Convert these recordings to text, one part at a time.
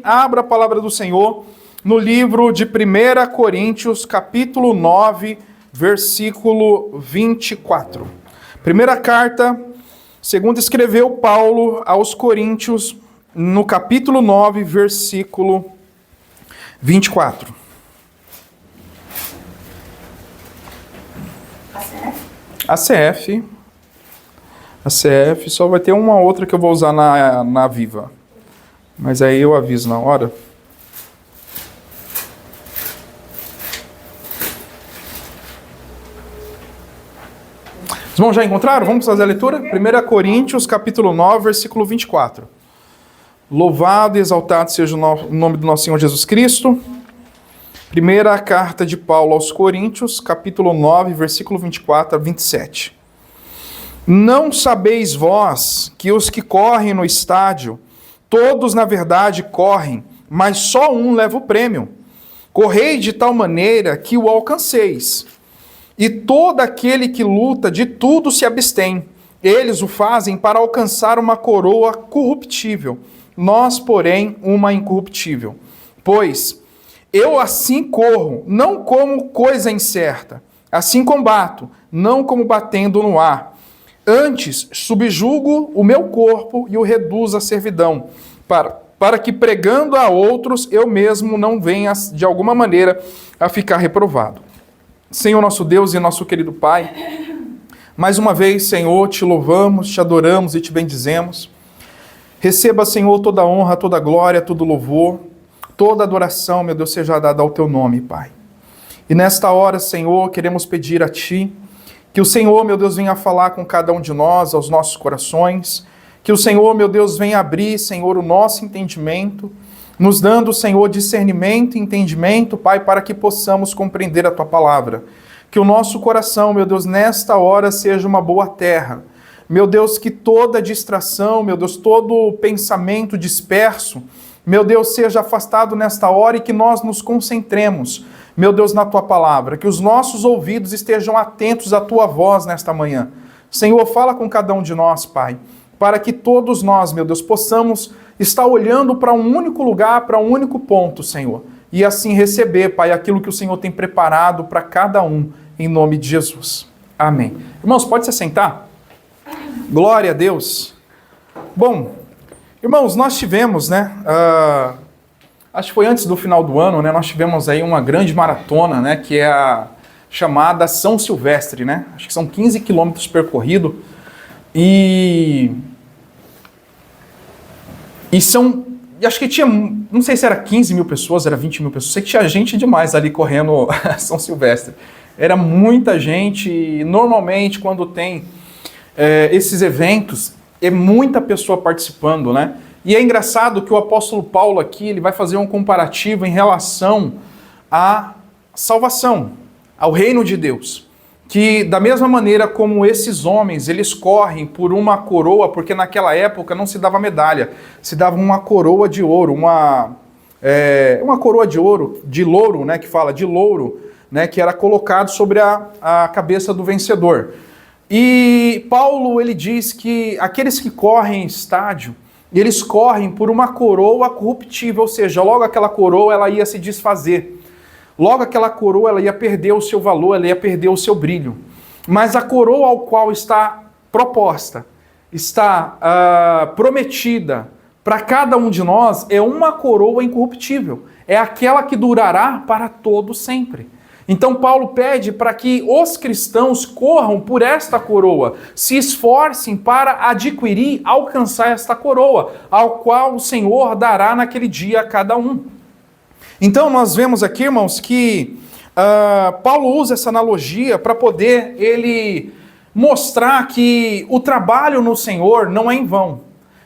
Abra a palavra do Senhor no livro de 1 Coríntios, capítulo 9, versículo 24. Primeira carta, segundo escreveu Paulo aos Coríntios, no capítulo 9, versículo 24. A CF, só vai ter uma outra que eu vou usar na Viva. Mas aí eu aviso na hora. Os irmãos já encontraram? Vamos fazer a leitura? 1 Coríntios, capítulo 9, versículo 24. Louvado e exaltado seja o nome do nosso Senhor Jesus Cristo. Primeira carta de Paulo aos Coríntios, capítulo 9, versículo 24 a 27. Não sabeis vós que os que correm no estádio, todos, na verdade, correm, mas só um leva o prêmio. Correi de tal maneira que o alcanceis. E todo aquele que luta de tudo se abstém. Eles o fazem para alcançar uma coroa corruptível. Nós, porém, uma incorruptível. Pois eu assim corro, não como coisa incerta. Assim combato, não como batendo no ar. Antes, subjugo o meu corpo e o reduzo à servidão, para que pregando a outros, eu mesmo não venha, de alguma maneira, a ficar reprovado. Senhor nosso Deus e nosso querido Pai, mais uma vez, Senhor, te louvamos, te adoramos e te bendizemos. Receba, Senhor, toda a honra, toda a glória, todo o louvor, toda a adoração, meu Deus, seja dada ao teu nome, Pai. E nesta hora, Senhor, queremos pedir a Ti, que o Senhor, meu Deus, venha falar com cada um de nós, aos nossos corações. Que o Senhor, meu Deus, venha abrir, Senhor, o nosso entendimento, nos dando, Senhor, discernimento e entendimento, Pai, para que possamos compreender a Tua palavra. Que o nosso coração, meu Deus, nesta hora seja uma boa terra. Meu Deus, que toda distração, meu Deus, todo pensamento disperso, meu Deus, seja afastado nesta hora e que nós nos concentremos, meu Deus, na Tua palavra, que os nossos ouvidos estejam atentos à Tua voz nesta manhã. Senhor, fala com cada um de nós, Pai, para que todos nós, meu Deus, possamos estar olhando para um único lugar, para um único ponto, Senhor, e assim receber, Pai, aquilo que o Senhor tem preparado para cada um, em nome de Jesus. Amém. Irmãos, pode se sentar? Glória a Deus. Bom, irmãos, nós tivemos, acho que foi antes do final do ano, nós tivemos aí uma grande maratona, que é a chamada São Silvestre, Acho que são 15 quilômetros percorridos e acho que tinha, não sei se era 15 mil pessoas, era 20 mil pessoas, sei que tinha gente demais ali correndo São Silvestre. Era muita gente e normalmente quando tem esses eventos, é muita pessoa participando, E é engraçado que o apóstolo Paulo aqui, ele vai fazer um comparativo em relação à salvação, ao reino de Deus. Que da mesma maneira como esses homens, eles correm por uma coroa, porque naquela época não se dava medalha, se dava uma coroa de ouro, uma coroa de ouro, de louro, que fala de louro, que era colocado sobre a cabeça do vencedor. E Paulo, ele diz que aqueles que correm em estádio, eles correm por uma coroa corruptível, ou seja, logo aquela coroa ela ia se desfazer. Logo aquela coroa ela ia perder o seu valor, ela ia perder o seu brilho. Mas a coroa ao qual está proposta, está prometida para cada um de nós é uma coroa incorruptível. É aquela que durará para todo sempre. Então Paulo pede para que os cristãos corram por esta coroa, se esforcem para adquirir, alcançar esta coroa, ao qual o Senhor dará naquele dia a cada um. Então nós vemos aqui, irmãos, que Paulo usa essa analogia para poder ele mostrar que o trabalho no Senhor não é em vão,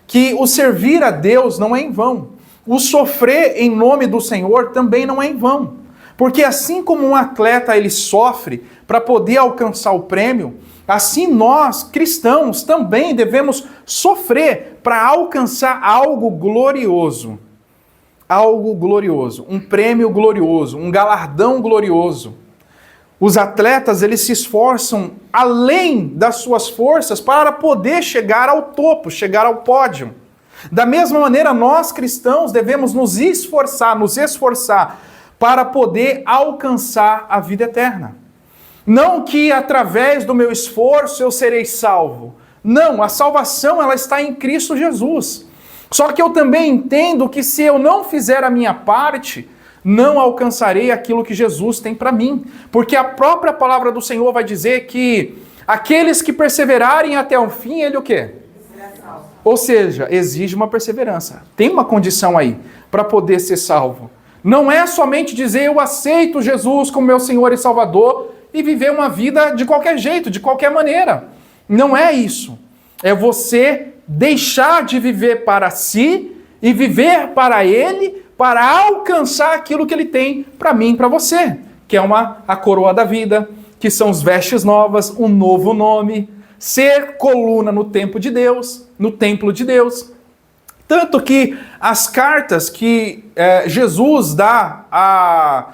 que o servir a Deus não é em vão, o sofrer em nome do Senhor também não é em vão. Porque assim como um atleta ele sofre para poder alcançar o prêmio, assim nós, cristãos, também devemos sofrer para alcançar algo glorioso. Algo glorioso, um prêmio glorioso, um galardão glorioso. Os atletas, eles se esforçam além das suas forças para poder chegar ao topo, chegar ao pódio. Da mesma maneira, nós cristãos devemos nos esforçar para poder alcançar a vida eterna. Não que através do meu esforço eu serei salvo. Não, a salvação ela está em Cristo Jesus. Só que eu também entendo que se eu não fizer a minha parte, não alcançarei aquilo que Jesus tem para mim. Porque a própria palavra do Senhor vai dizer que aqueles que perseverarem até o fim, ele o quê? Ou seja, exige uma perseverança. Tem uma condição aí para poder ser salvo. Não é somente dizer eu aceito Jesus como meu Senhor e Salvador e viver uma vida de qualquer jeito, de qualquer maneira. Não é isso. É você deixar de viver para si e viver para Ele, para alcançar aquilo que Ele tem para mim e para você, que é a coroa da vida, que são as vestes novas, um novo nome, ser coluna no templo de Deus, Tanto que as cartas que Jesus dá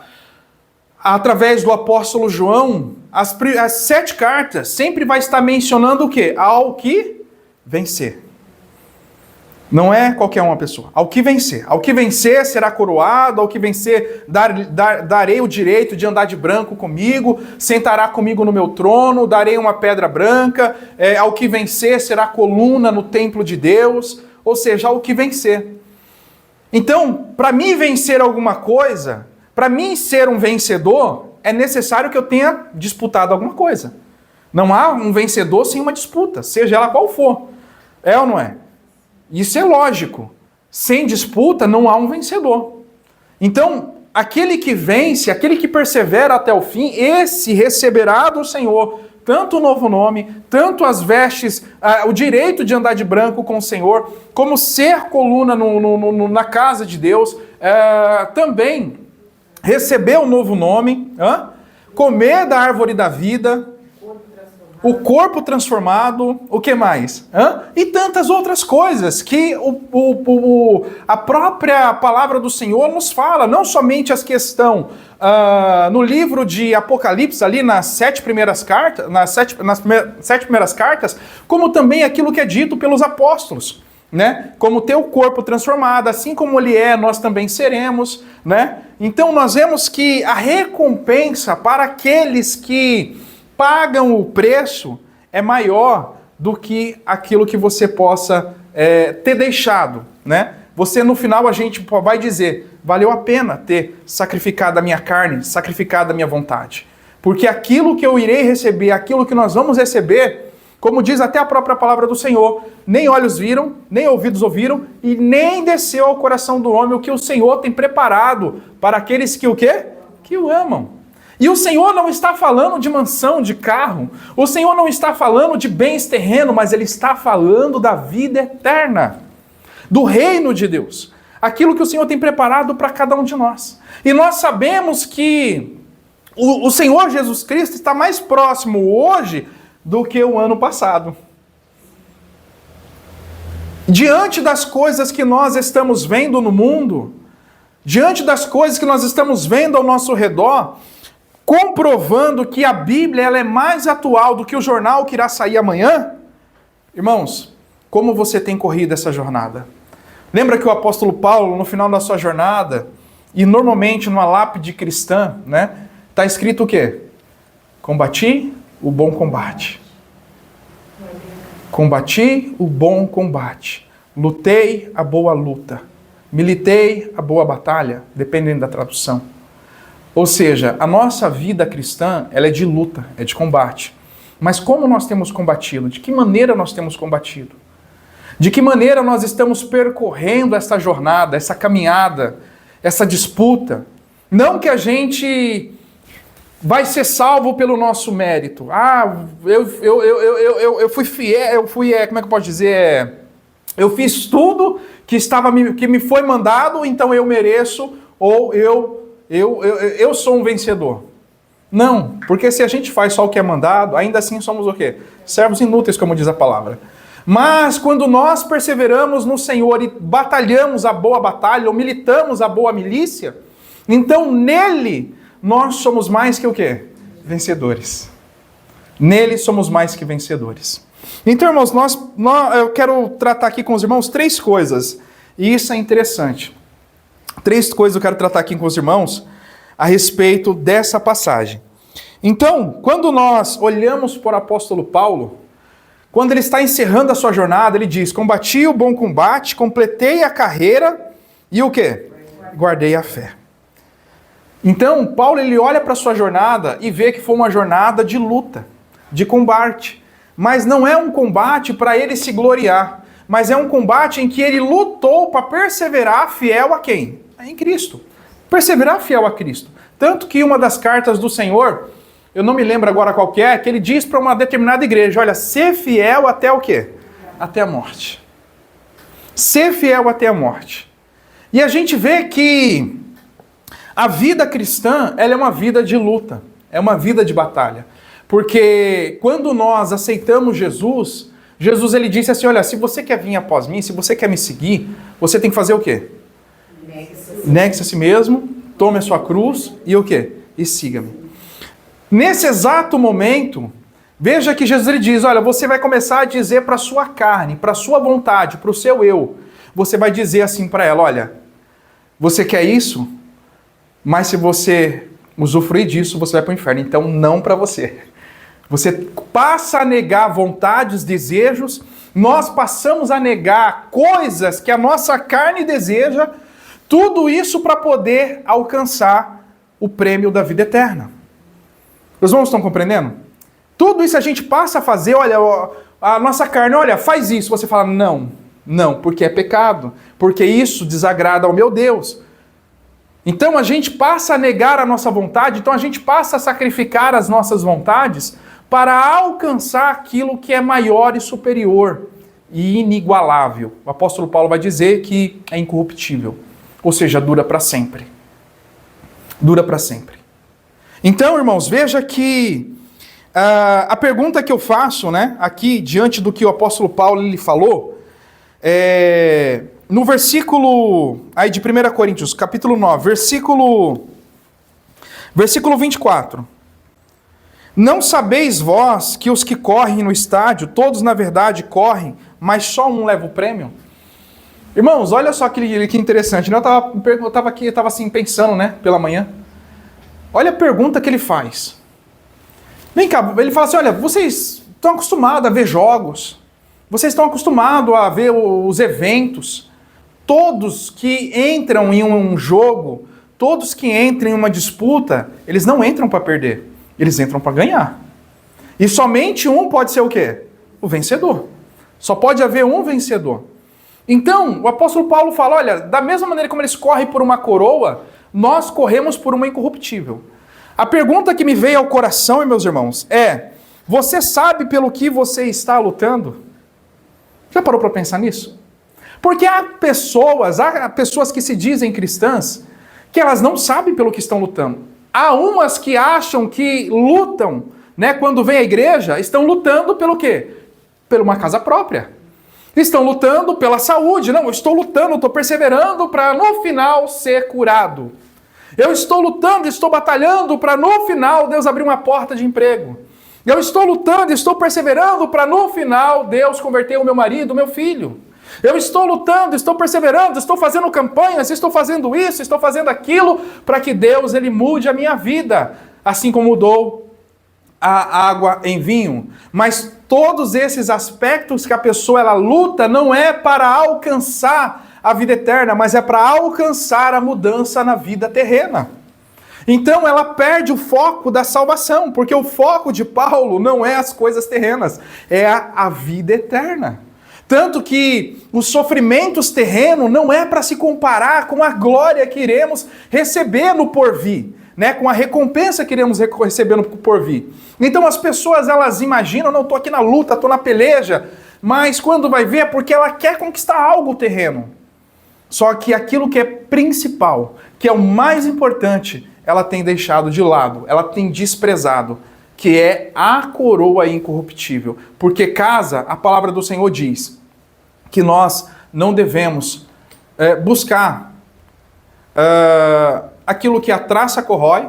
através do apóstolo João, as 7 cartas, sempre vai estar mencionando o quê? Ao que vencer. Não é qualquer uma pessoa. Ao que vencer. Ao que vencer será coroado, ao que vencer darei o direito de andar de branco comigo, sentará comigo no meu trono, darei uma pedra branca, ao que vencer será coluna no templo de Deus, ou seja, ao que vencer. Então, para mim vencer alguma coisa, para mim ser um vencedor, é necessário que eu tenha disputado alguma coisa. Não há um vencedor sem uma disputa, seja ela qual for. É ou não é? Isso é lógico. Sem disputa não há um vencedor. Então, aquele que vence, aquele que persevera até o fim, esse receberá do Senhor tanto o novo nome, tanto as vestes, o direito de andar de branco com o Senhor, como ser coluna na casa de Deus, também receber o novo nome, comer da árvore da vida, o corpo transformado, o que mais? E tantas outras coisas que a própria palavra do Senhor nos fala, não somente as que estão no livro de Apocalipse, ali nas 7 primeiras cartas, nas 7 primeiras cartas, como também aquilo que é dito pelos apóstolos, né? Como ter o corpo transformado, assim como ele é, nós também seremos, né? Então nós vemos que a recompensa para aqueles que pagam o preço é maior do que aquilo que você possa ter deixado, né? Você, no final, a gente vai dizer, valeu a pena ter sacrificado a minha carne, sacrificado a minha vontade. Porque aquilo que eu irei receber, aquilo que nós vamos receber, como diz até a própria palavra do Senhor, nem olhos viram, nem ouvidos ouviram, e nem desceu ao coração do homem o que o Senhor tem preparado para aqueles que o quê? Que o amam. E o Senhor não está falando de mansão, de carro. O Senhor não está falando de bens terrenos, mas Ele está falando da vida eterna, do reino de Deus. Aquilo que o Senhor tem preparado para cada um de nós. E nós sabemos que o Senhor Jesus Cristo está mais próximo hoje do que o ano passado. Diante das coisas que nós estamos vendo no mundo, diante das coisas que nós estamos vendo ao nosso redor, comprovando que a Bíblia ela é mais atual do que o jornal que irá sair amanhã, irmãos, como você tem corrido essa jornada? Lembra que o apóstolo Paulo, no final da sua jornada, e normalmente numa lápide cristã, né, está escrito o quê? Combati o bom combate. Combati o bom combate. Lutei a boa luta. Militei a boa batalha, dependendo da tradução. Ou seja, a nossa vida cristã, ela é de luta, é de combate. Mas como nós temos combatido? De que maneira nós temos combatido? De que maneira nós estamos percorrendo essa jornada, essa caminhada, essa disputa? Não que a gente vai ser salvo pelo nosso mérito. Eu fui fiel, como é que eu posso dizer? Eu fiz tudo que me foi mandado, então eu mereço, ou eu sou um vencedor. Não, porque se a gente faz só o que é mandado, ainda assim somos o quê? Servos inúteis, como diz a palavra. Mas quando nós perseveramos no Senhor e batalhamos a boa batalha, ou militamos a boa milícia, então nele nós somos mais que o quê? Vencedores. Nele somos mais que vencedores. Então, irmãos, eu quero tratar aqui com os irmãos 3 coisas, e isso é interessante. 3 coisas eu quero tratar aqui com os irmãos a respeito dessa passagem. Então, quando nós olhamos para o apóstolo Paulo, quando ele está encerrando a sua jornada, ele diz: combati o bom combate, completei a carreira e o quê? Guardei a fé. Então, Paulo ele olha para a sua jornada e vê que foi uma jornada de luta, de combate. Mas não é um combate para ele se gloriar, mas é um combate em que ele lutou para perseverar fiel a quem? Em Cristo. Perseverar fiel a Cristo. Tanto que uma das cartas do Senhor, eu não me lembro agora qual que ele diz para uma determinada igreja: olha, ser fiel até o quê? Até a morte. Ser fiel até a morte. E a gente vê que a vida cristã, ela é uma vida de luta, é uma vida de batalha. Porque quando nós aceitamos Jesus, Jesus ele disse assim: olha, se você quer vir após mim, se você quer me seguir, você tem que fazer o quê? Negue-se a si mesmo, tome a sua cruz e o quê? E siga-me. Nesse exato momento, veja que Jesus ele diz: olha, você vai começar a dizer para a sua carne, para a sua vontade, para o seu eu, você vai dizer assim para ela: olha, você quer isso? Mas se você usufruir disso, você vai para o inferno. Então não para você. Você passa a negar vontades, desejos, nós passamos a negar coisas que a nossa carne deseja, tudo isso para poder alcançar o prêmio da vida eterna. Os irmãos estão compreendendo? Tudo isso a gente passa a fazer, olha, a nossa carne, olha, faz isso. Você fala: não, porque é pecado, porque isso desagrada ao meu Deus. Então a gente passa a negar a nossa vontade, então a gente passa a sacrificar as nossas vontades para alcançar aquilo que é maior e superior e inigualável. O apóstolo Paulo vai dizer que é incorruptível, ou seja, dura para sempre. Dura para sempre. Então, irmãos, veja que a pergunta que eu faço, né, aqui, diante do que o apóstolo Paulo lhe falou, no versículo aí de 1 Coríntios, capítulo 9, versículo 24. Não sabeis vós que os que correm no estádio, todos na verdade correm, mas só um leva o prêmio? Irmãos, olha só que interessante, né? Eu estava assim pensando, né, pela manhã. Olha a pergunta que ele faz. Vem cá, ele fala assim: olha, vocês estão acostumados a ver jogos, vocês estão acostumados a ver os eventos. Todos que entram em um jogo, todos que entram em uma disputa, eles não entram para perder, eles entram para ganhar. E somente um pode ser o quê? O vencedor. Só pode haver um vencedor. Então, o apóstolo Paulo fala: olha, da mesma maneira como eles correm por uma coroa, nós corremos por uma incorruptível. A pergunta que me veio ao coração, meus irmãos, é: você sabe pelo que você está lutando? Já parou para pensar nisso? Porque há pessoas que se dizem cristãs que elas não sabem pelo que estão lutando. Há umas que acham que lutam, né, quando vem à igreja, estão lutando pelo quê? Por uma casa própria. Estão lutando pela saúde. Não, eu estou lutando, estou perseverando para no final ser curado. Eu estou lutando, estou batalhando para no final Deus abrir uma porta de emprego. Eu estou lutando, estou perseverando para no final Deus converter o meu marido, o meu filho. Eu estou lutando, estou perseverando, estou fazendo campanhas, estou fazendo isso, estou fazendo aquilo, para que Deus ele mude a minha vida, assim como mudou a água em vinho. Mas todos esses aspectos que a pessoa ela luta não é para alcançar a vida eterna, mas é para alcançar a mudança na vida terrena. Então ela perde o foco da salvação, porque o foco de Paulo não é as coisas terrenas, é a vida eterna. Tanto que os sofrimentos terrenos não é para se comparar com a glória que iremos receber no porvir, né? Com a recompensa que iremos receber no porvir. Então as pessoas elas imaginam: não, estou aqui na luta, estou na peleja, mas quando vai ver é porque ela quer conquistar algo terreno. Só que aquilo que é principal, que é o mais importante, ela tem deixado de lado, ela tem desprezado, que é a coroa incorruptível. Porque casa, a palavra do Senhor diz que nós não devemos buscar aquilo que a traça corrói,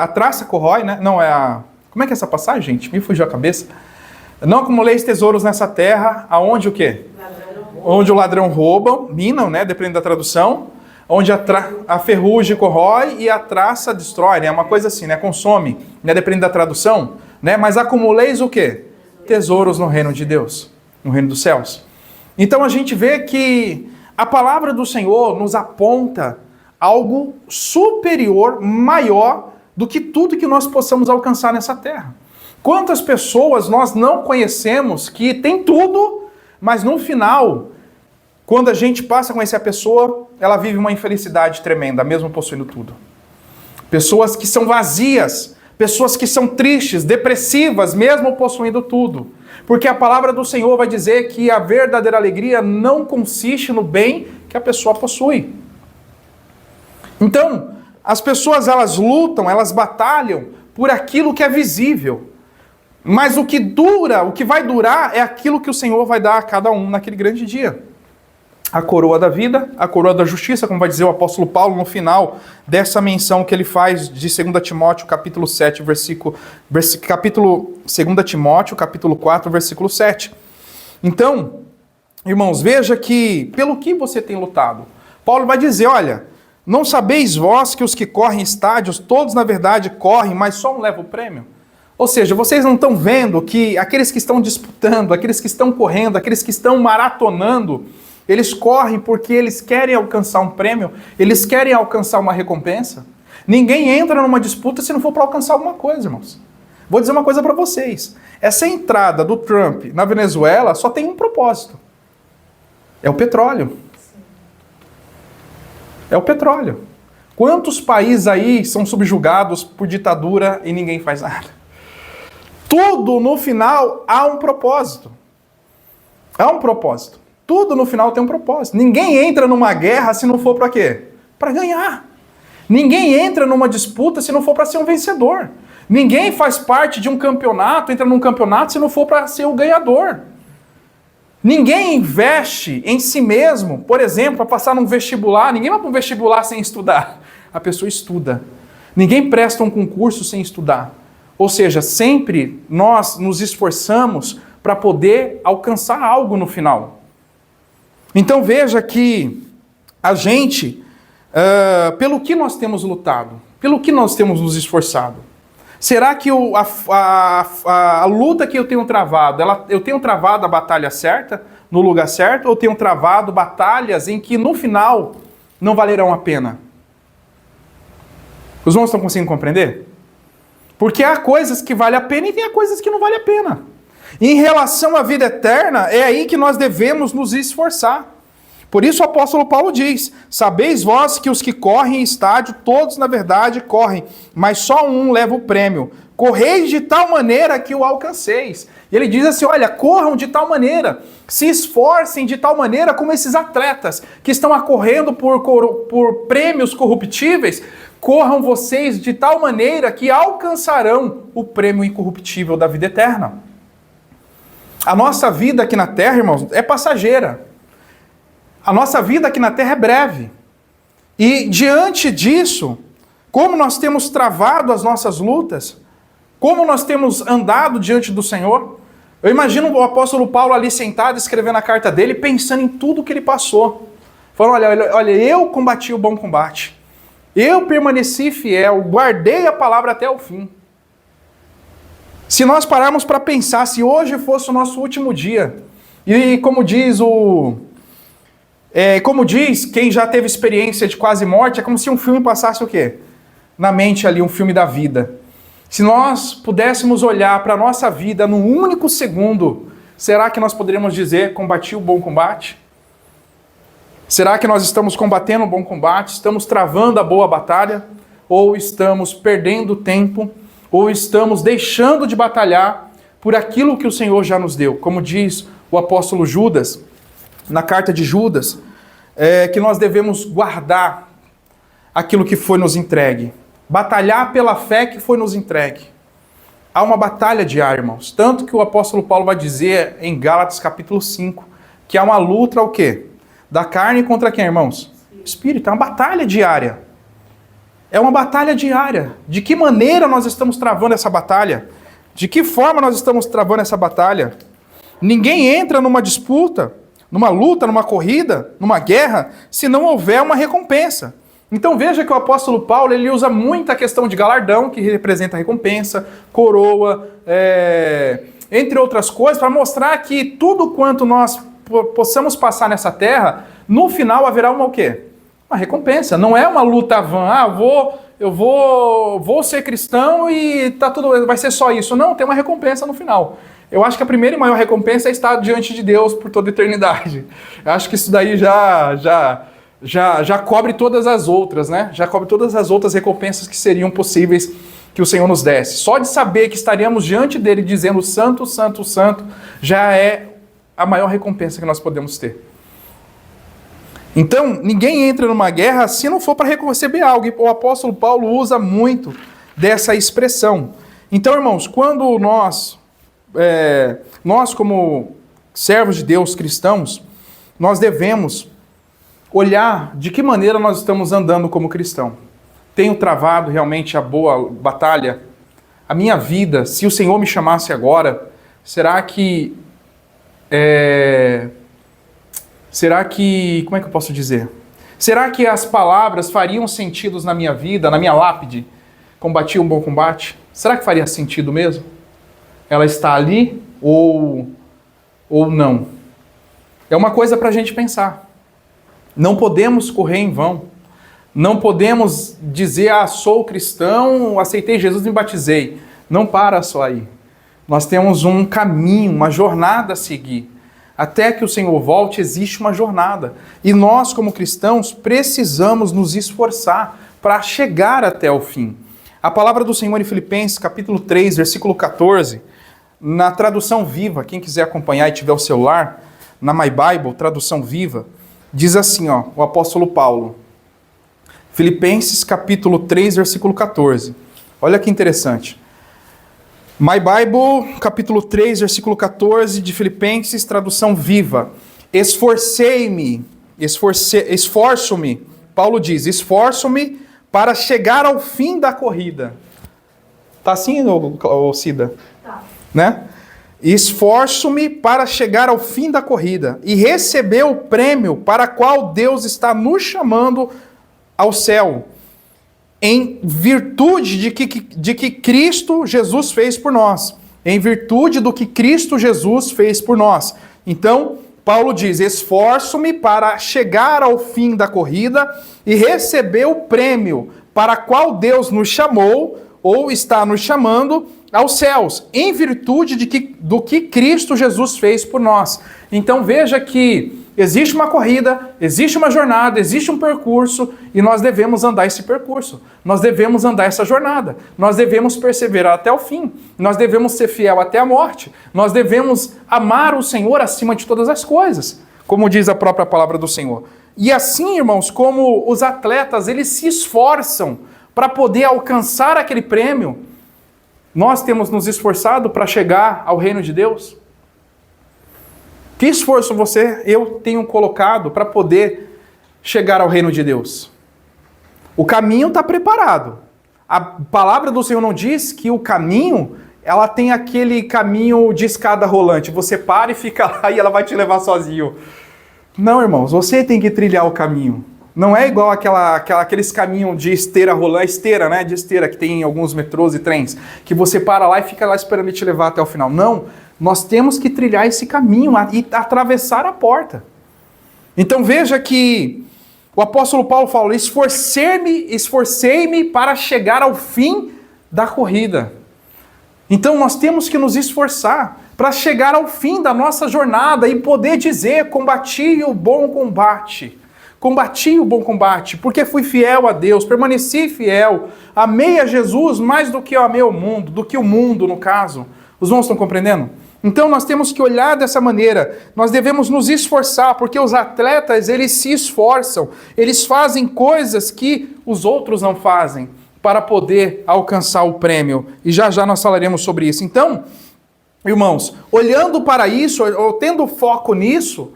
a traça corrói, né? Não é a... Como é que é essa passagem, gente? Me fugiu a cabeça. Não acumuleis tesouros nessa terra, aonde o quê? Onde o ladrão rouba, minam, né? Dependendo da tradução. Onde a ferrugem corrói e a traça destrói, né? É uma coisa assim, né? Consome, né? Dependendo da tradução, né? Mas acumuleis o quê? Tesouros no reino de Deus, no reino dos céus. Então a gente vê que a palavra do Senhor nos aponta algo superior, maior do que tudo que nós possamos alcançar nessa terra. Quantas pessoas nós não conhecemos que tem tudo, mas no final, quando a gente passa a conhecer a pessoa, ela vive uma infelicidade tremenda, mesmo possuindo tudo. Pessoas que são vazias, pessoas que são tristes, depressivas, mesmo possuindo tudo. Porque a palavra do Senhor vai dizer que a verdadeira alegria não consiste no bem que a pessoa possui. Então, as pessoas elas lutam, elas batalham por aquilo que é visível. Mas o que dura, o que vai durar é aquilo que o Senhor vai dar a cada um naquele grande dia. A coroa da vida, a coroa da justiça, como vai dizer o apóstolo Paulo no final dessa menção que ele faz de 2 Timóteo, capítulo 7, capítulo 2 Timóteo, capítulo 4, versículo 7. Então, irmãos, veja que pelo que você tem lutado. Paulo vai dizer, olha, não sabeis vós que os que correm estádios, todos na verdade correm, mas só um leva o prêmio? Ou seja, vocês não estão vendo que aqueles que estão disputando, aqueles que estão correndo, aqueles que estão maratonando, eles correm porque eles querem alcançar um prêmio, eles querem alcançar uma recompensa. Ninguém entra numa disputa se não for para alcançar alguma coisa, irmãos. Vou dizer uma coisa para vocês. Essa entrada do Trump na Venezuela só tem um propósito. É o petróleo. É o petróleo. Quantos países aí são subjugados por ditadura e ninguém faz nada? Tudo no final há um propósito. Há um propósito. Tudo no final tem um propósito. Ninguém entra numa guerra se não for para quê? Para ganhar. Ninguém entra numa disputa se não for para ser um vencedor. Ninguém faz parte de um campeonato, entra num campeonato se não for para ser o ganhador. Ninguém investe em si mesmo, por exemplo, para passar num vestibular. Ninguém vai para um vestibular sem estudar. A pessoa estuda. Ninguém presta um concurso sem estudar. Ou seja, sempre nós nos esforçamos para poder alcançar algo no final. Então veja que a gente, pelo que nós temos lutado, pelo que nós temos nos esforçado, será que a luta que eu tenho travado, eu tenho travado a batalha certa, no lugar certo, ou tenho travado batalhas em que no final não valerão a pena? Os irmãos estão conseguindo compreender? Porque há coisas que valem a pena e tem coisas que não valem a pena. Em relação à vida eterna, é aí que nós devemos nos esforçar. Por isso o apóstolo Paulo diz, sabeis vós que os que correm em estádio, todos na verdade correm, mas só um leva o prêmio. Correis de tal maneira que o alcanceis. E ele diz assim, olha, corram de tal maneira, se esforcem de tal maneira como esses atletas que estão acorrendo por prêmios corruptíveis, corram vocês de tal maneira que alcançarão o prêmio incorruptível da vida eterna. A nossa vida aqui na terra, irmãos, é passageira. A nossa vida aqui na terra é breve. E diante disso, como nós temos travado as nossas lutas, como nós temos andado diante do Senhor, eu imagino o apóstolo Paulo ali sentado, escrevendo a carta dele, pensando em tudo que ele passou. Falando, olha, eu combati o bom combate. Eu permaneci fiel, guardei a palavra até o fim. Se nós pararmos para pensar, se hoje fosse o nosso último dia, e como diz quem já teve experiência de quase morte, é como se um filme passasse o quê? Na mente ali, um filme da vida. Se nós pudéssemos olhar para a nossa vida num único segundo, será que nós poderíamos dizer, combati o bom combate? Será que nós estamos combatendo o bom combate? Estamos travando a boa batalha? Ou estamos perdendo tempo? Ou estamos deixando de batalhar por aquilo que o Senhor já nos deu? Como diz o apóstolo Judas, na carta de Judas, que nós devemos guardar aquilo que foi nos entregue. Batalhar pela fé que foi nos entregue. Há uma batalha diária, irmãos. Tanto que o apóstolo Paulo vai dizer em Gálatas capítulo 5, que há uma luta o quê? Da carne contra quem, irmãos? Espírito. É uma batalha diária. É uma batalha diária. De que maneira nós estamos travando essa batalha? De que forma nós estamos travando essa batalha? Ninguém entra numa disputa, numa luta, numa corrida, numa guerra, se não houver uma recompensa. Então veja que o apóstolo Paulo ele usa muito a questão de galardão, que representa a recompensa, coroa, entre outras coisas, para mostrar que tudo quanto nós possamos passar nessa terra, no final haverá uma o quê? Uma recompensa. Não é uma luta vã, eu vou ser cristão e tá tudo, vai ser só isso. Não, tem uma recompensa no final. Eu acho que a primeira e maior recompensa é estar diante de Deus por toda a eternidade. Eu acho que isso daí já cobre todas as outras, né? Já cobre todas as outras recompensas que seriam possíveis que o Senhor nos desse. Só de saber que estaríamos diante dele dizendo santo, santo, santo, já é a maior recompensa que nós podemos ter. Então, ninguém entra numa guerra se não for para receber algo. E o apóstolo Paulo usa muito dessa expressão. Então, irmãos, quando nós como servos de Deus cristãos, nós devemos olhar de que maneira nós estamos andando como cristão. Tenho travado realmente a boa batalha? A minha vida, se o Senhor me chamasse agora, será que, como é que eu posso dizer? Será que as palavras fariam sentido na minha vida, na minha lápide? Combati um bom combate? Será que faria sentido mesmo? Ela está ali ou não? É uma coisa para a gente pensar. Não podemos correr em vão. Não podemos dizer, sou cristão, aceitei Jesus e me batizei. Não para só aí. Nós temos um caminho, uma jornada a seguir. Até que o Senhor volte, existe uma jornada. E nós, como cristãos, precisamos nos esforçar para chegar até o fim. A palavra do Senhor em Filipenses, capítulo 3, versículo 14, na tradução viva, quem quiser acompanhar e tiver o celular, na My Bible, tradução viva, diz assim, o apóstolo Paulo. Filipenses, capítulo 3, versículo 14. Olha que interessante. My Bible, capítulo 3, versículo 14 de Filipenses, tradução viva. Esforço-me, Paulo diz, esforço-me para chegar ao fim da corrida. Tá assim, Cida? Tá. Né? Esforço-me para chegar ao fim da corrida e receber o prêmio para qual Deus está nos chamando ao céu, em virtude de que Cristo Jesus fez por nós. Em virtude do que Cristo Jesus fez por nós. Então, Paulo diz, esforço-me para chegar ao fim da corrida e receber o prêmio para qual Deus nos chamou, ou está nos chamando, aos céus, em virtude do que Cristo Jesus fez por nós. Então veja que existe uma corrida, existe uma jornada, existe um percurso, e nós devemos andar esse percurso. Nós devemos andar essa jornada. Nós devemos perseverar até o fim. Nós devemos ser fiel até a morte. Nós devemos amar o Senhor acima de todas as coisas, como diz a própria palavra do Senhor. E assim, irmãos, como os atletas, eles se esforçam para poder alcançar aquele prêmio, nós temos nos esforçado para chegar ao reino de Deus? Que esforço eu tenho colocado para poder chegar ao reino de Deus? O caminho está preparado. A palavra do Senhor não diz que o caminho, ela tem aquele caminho de escada rolante. Você para e fica lá e ela vai te levar sozinho. Não, irmãos, você tem que trilhar o caminho. Não é igual aqueles caminhos de esteira rolante, de esteira que tem em alguns metrôs e trens, que você para lá e fica lá esperando ele te levar até o final. Não, nós temos que trilhar esse caminho e atravessar a porta. Então veja que o apóstolo Paulo fala, esforcei-me para chegar ao fim da corrida. Então nós temos que nos esforçar para chegar ao fim da nossa jornada e poder dizer, combati o bom combate. Combati o bom combate, porque fui fiel a Deus, permaneci fiel, amei a Jesus mais do que eu amei o mundo, do que o mundo, no caso. Os irmãos estão compreendendo? Então nós temos que olhar dessa maneira, nós devemos nos esforçar, porque os atletas, eles se esforçam, eles fazem coisas que os outros não fazem, para poder alcançar o prêmio, e já nós falaremos sobre isso. Então, irmãos, olhando para isso, ou tendo foco nisso,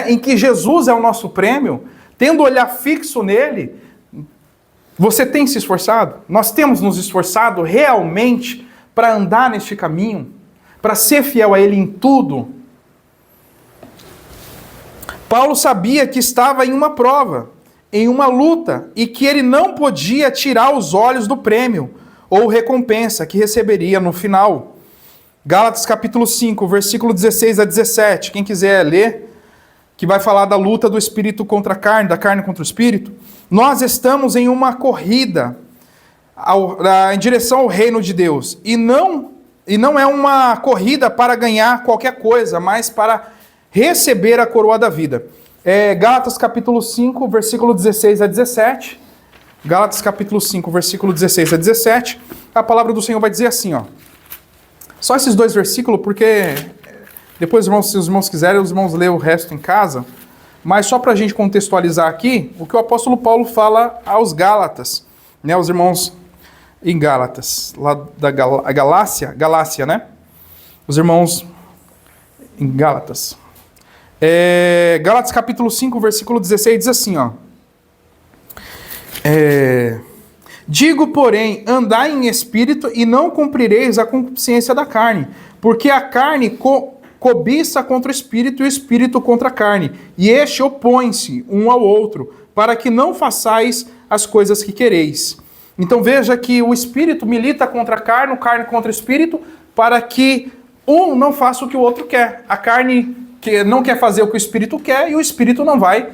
em que Jesus é o nosso prêmio, tendo olhar fixo nele, você tem se esforçado? Nós temos nos esforçado realmente para andar neste caminho, para ser fiel a Ele em tudo? Paulo sabia que estava em uma prova, em uma luta, e que ele não podia tirar os olhos do prêmio ou recompensa que receberia no final. Gálatas capítulo 5, versículo 16 a 17. Quem quiser ler, que vai falar da luta do espírito contra a carne, da carne contra o espírito. Nós estamos em uma corrida em direção ao reino de Deus. E não é uma corrida para ganhar qualquer coisa, mas para receber a coroa da vida. Gálatas capítulo 5, versículo 16 a 17. Gálatas capítulo 5, versículo 16 a 17. A palavra do Senhor vai dizer assim, ó. Só esses dois versículos, porque depois, se os irmãos quiserem, os irmãos lêem o resto em casa. Mas só para a gente contextualizar aqui, o que o apóstolo Paulo fala aos Gálatas, né, os irmãos em Gálatas, lá da Galácia, né? Os irmãos em Gálatas. Gálatas capítulo 5, versículo 16, diz assim, ó. Digo, porém, andai em espírito e não cumprireis a concupiscência da carne, porque a carne cobiça contra o espírito e o espírito contra a carne, e este opõe-se um ao outro, para que não façais as coisas que quereis. Então veja que o espírito milita contra a carne, o carne contra o espírito, para que um não faça o que o outro quer. A carne não quer fazer o que o espírito quer e o espírito não vai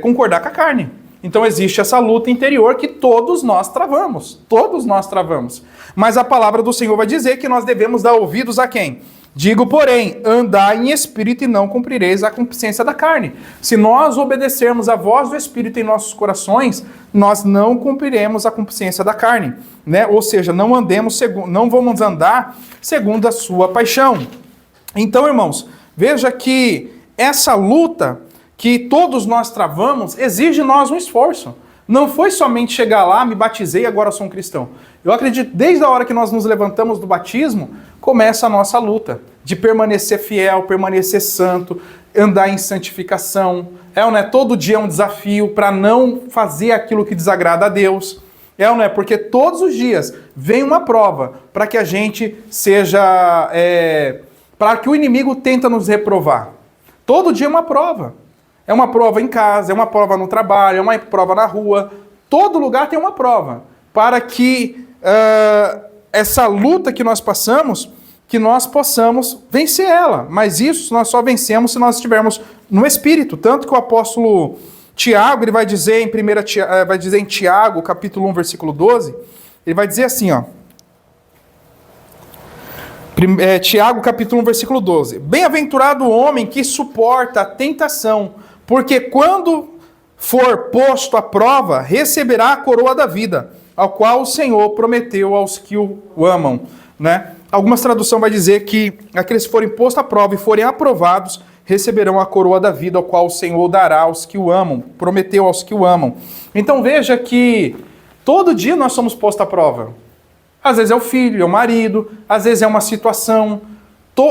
concordar com a carne. Então existe essa luta interior que todos nós travamos. Todos nós travamos. Mas a palavra do Senhor vai dizer que nós devemos dar ouvidos a quem? Digo, porém, andai em espírito e não cumprireis a concupiscência da carne. Se nós obedecermos a voz do Espírito em nossos corações, nós não cumpriremos a concupiscência da carne, né? Ou seja, não vamos andar segundo a sua paixão. Então, irmãos, veja que essa luta que todos nós travamos exige nós um esforço. Não foi somente chegar lá, me batizei e agora sou um cristão. Eu acredito, desde a hora que nós nos levantamos do batismo, começa a nossa luta de permanecer fiel, permanecer santo, andar em santificação. Todo dia é um desafio para não fazer aquilo que desagrada a Deus. Porque todos os dias vem uma prova para que a gente seja... para que o inimigo tenta nos reprovar. Todo dia é uma prova. É uma prova em casa, é uma prova no trabalho, é uma prova na rua. Todo lugar tem uma prova. Para que essa luta que nós passamos, que nós possamos vencer ela. Mas isso nós só vencemos se nós estivermos no Espírito. Tanto que o apóstolo Tiago, ele vai dizer em Tiago, capítulo 1, versículo 12, ele vai dizer assim, ó. Tiago, capítulo 1, versículo 12. Bem-aventurado o homem que suporta a tentação, porque quando for posto à prova, receberá a coroa da vida, ao qual o Senhor prometeu aos que o amam. Né? Algumas traduções vai dizer que aqueles que forem postos à prova e forem aprovados, receberão a coroa da vida, ao qual o Senhor dará aos que o amam, prometeu aos que o amam. Então veja que todo dia nós somos postos à prova. Às vezes é o filho, é o marido, às vezes é uma situação.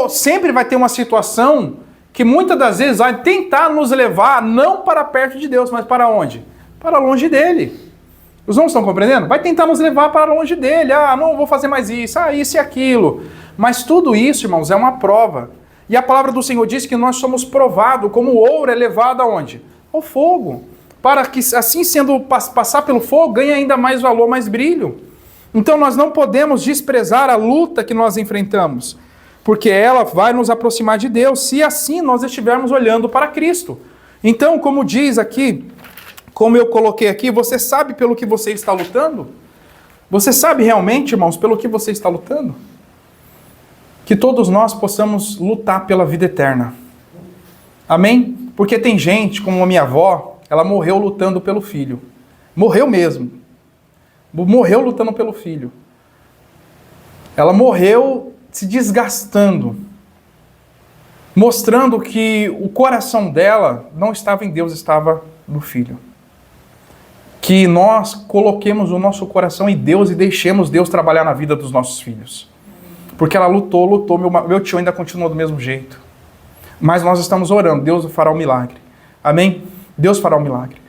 Sempre vai ter uma situação que muitas das vezes vai tentar nos levar não para perto de Deus, mas para onde? Para longe dele. Os irmãos estão compreendendo? Vai tentar nos levar para longe dele. Não vou fazer mais isso, isso e aquilo. Mas tudo isso, irmãos, é uma prova. E a palavra do Senhor diz que nós somos provados como o ouro é levado aonde? Ao fogo. Para que, assim sendo passar pelo fogo, ganhe ainda mais valor, mais brilho. Então nós não podemos desprezar a luta que nós enfrentamos, porque ela vai nos aproximar de Deus, se assim nós estivermos olhando para Cristo. Então, como diz aqui, como eu coloquei aqui, você sabe pelo que você está lutando? Você sabe realmente, irmãos, pelo que você está lutando? Que todos nós possamos lutar pela vida eterna. Amém? Porque tem gente, como a minha avó, ela morreu lutando pelo filho. Morreu mesmo. Morreu lutando pelo filho. Ela morreu se desgastando, mostrando que o coração dela não estava em Deus, estava no filho. Que nós coloquemos o nosso coração em Deus e deixemos Deus trabalhar na vida dos nossos filhos. Porque ela lutou, meu tio ainda continua do mesmo jeito. Mas nós estamos orando, Deus fará um milagre. Amém? Deus fará um milagre.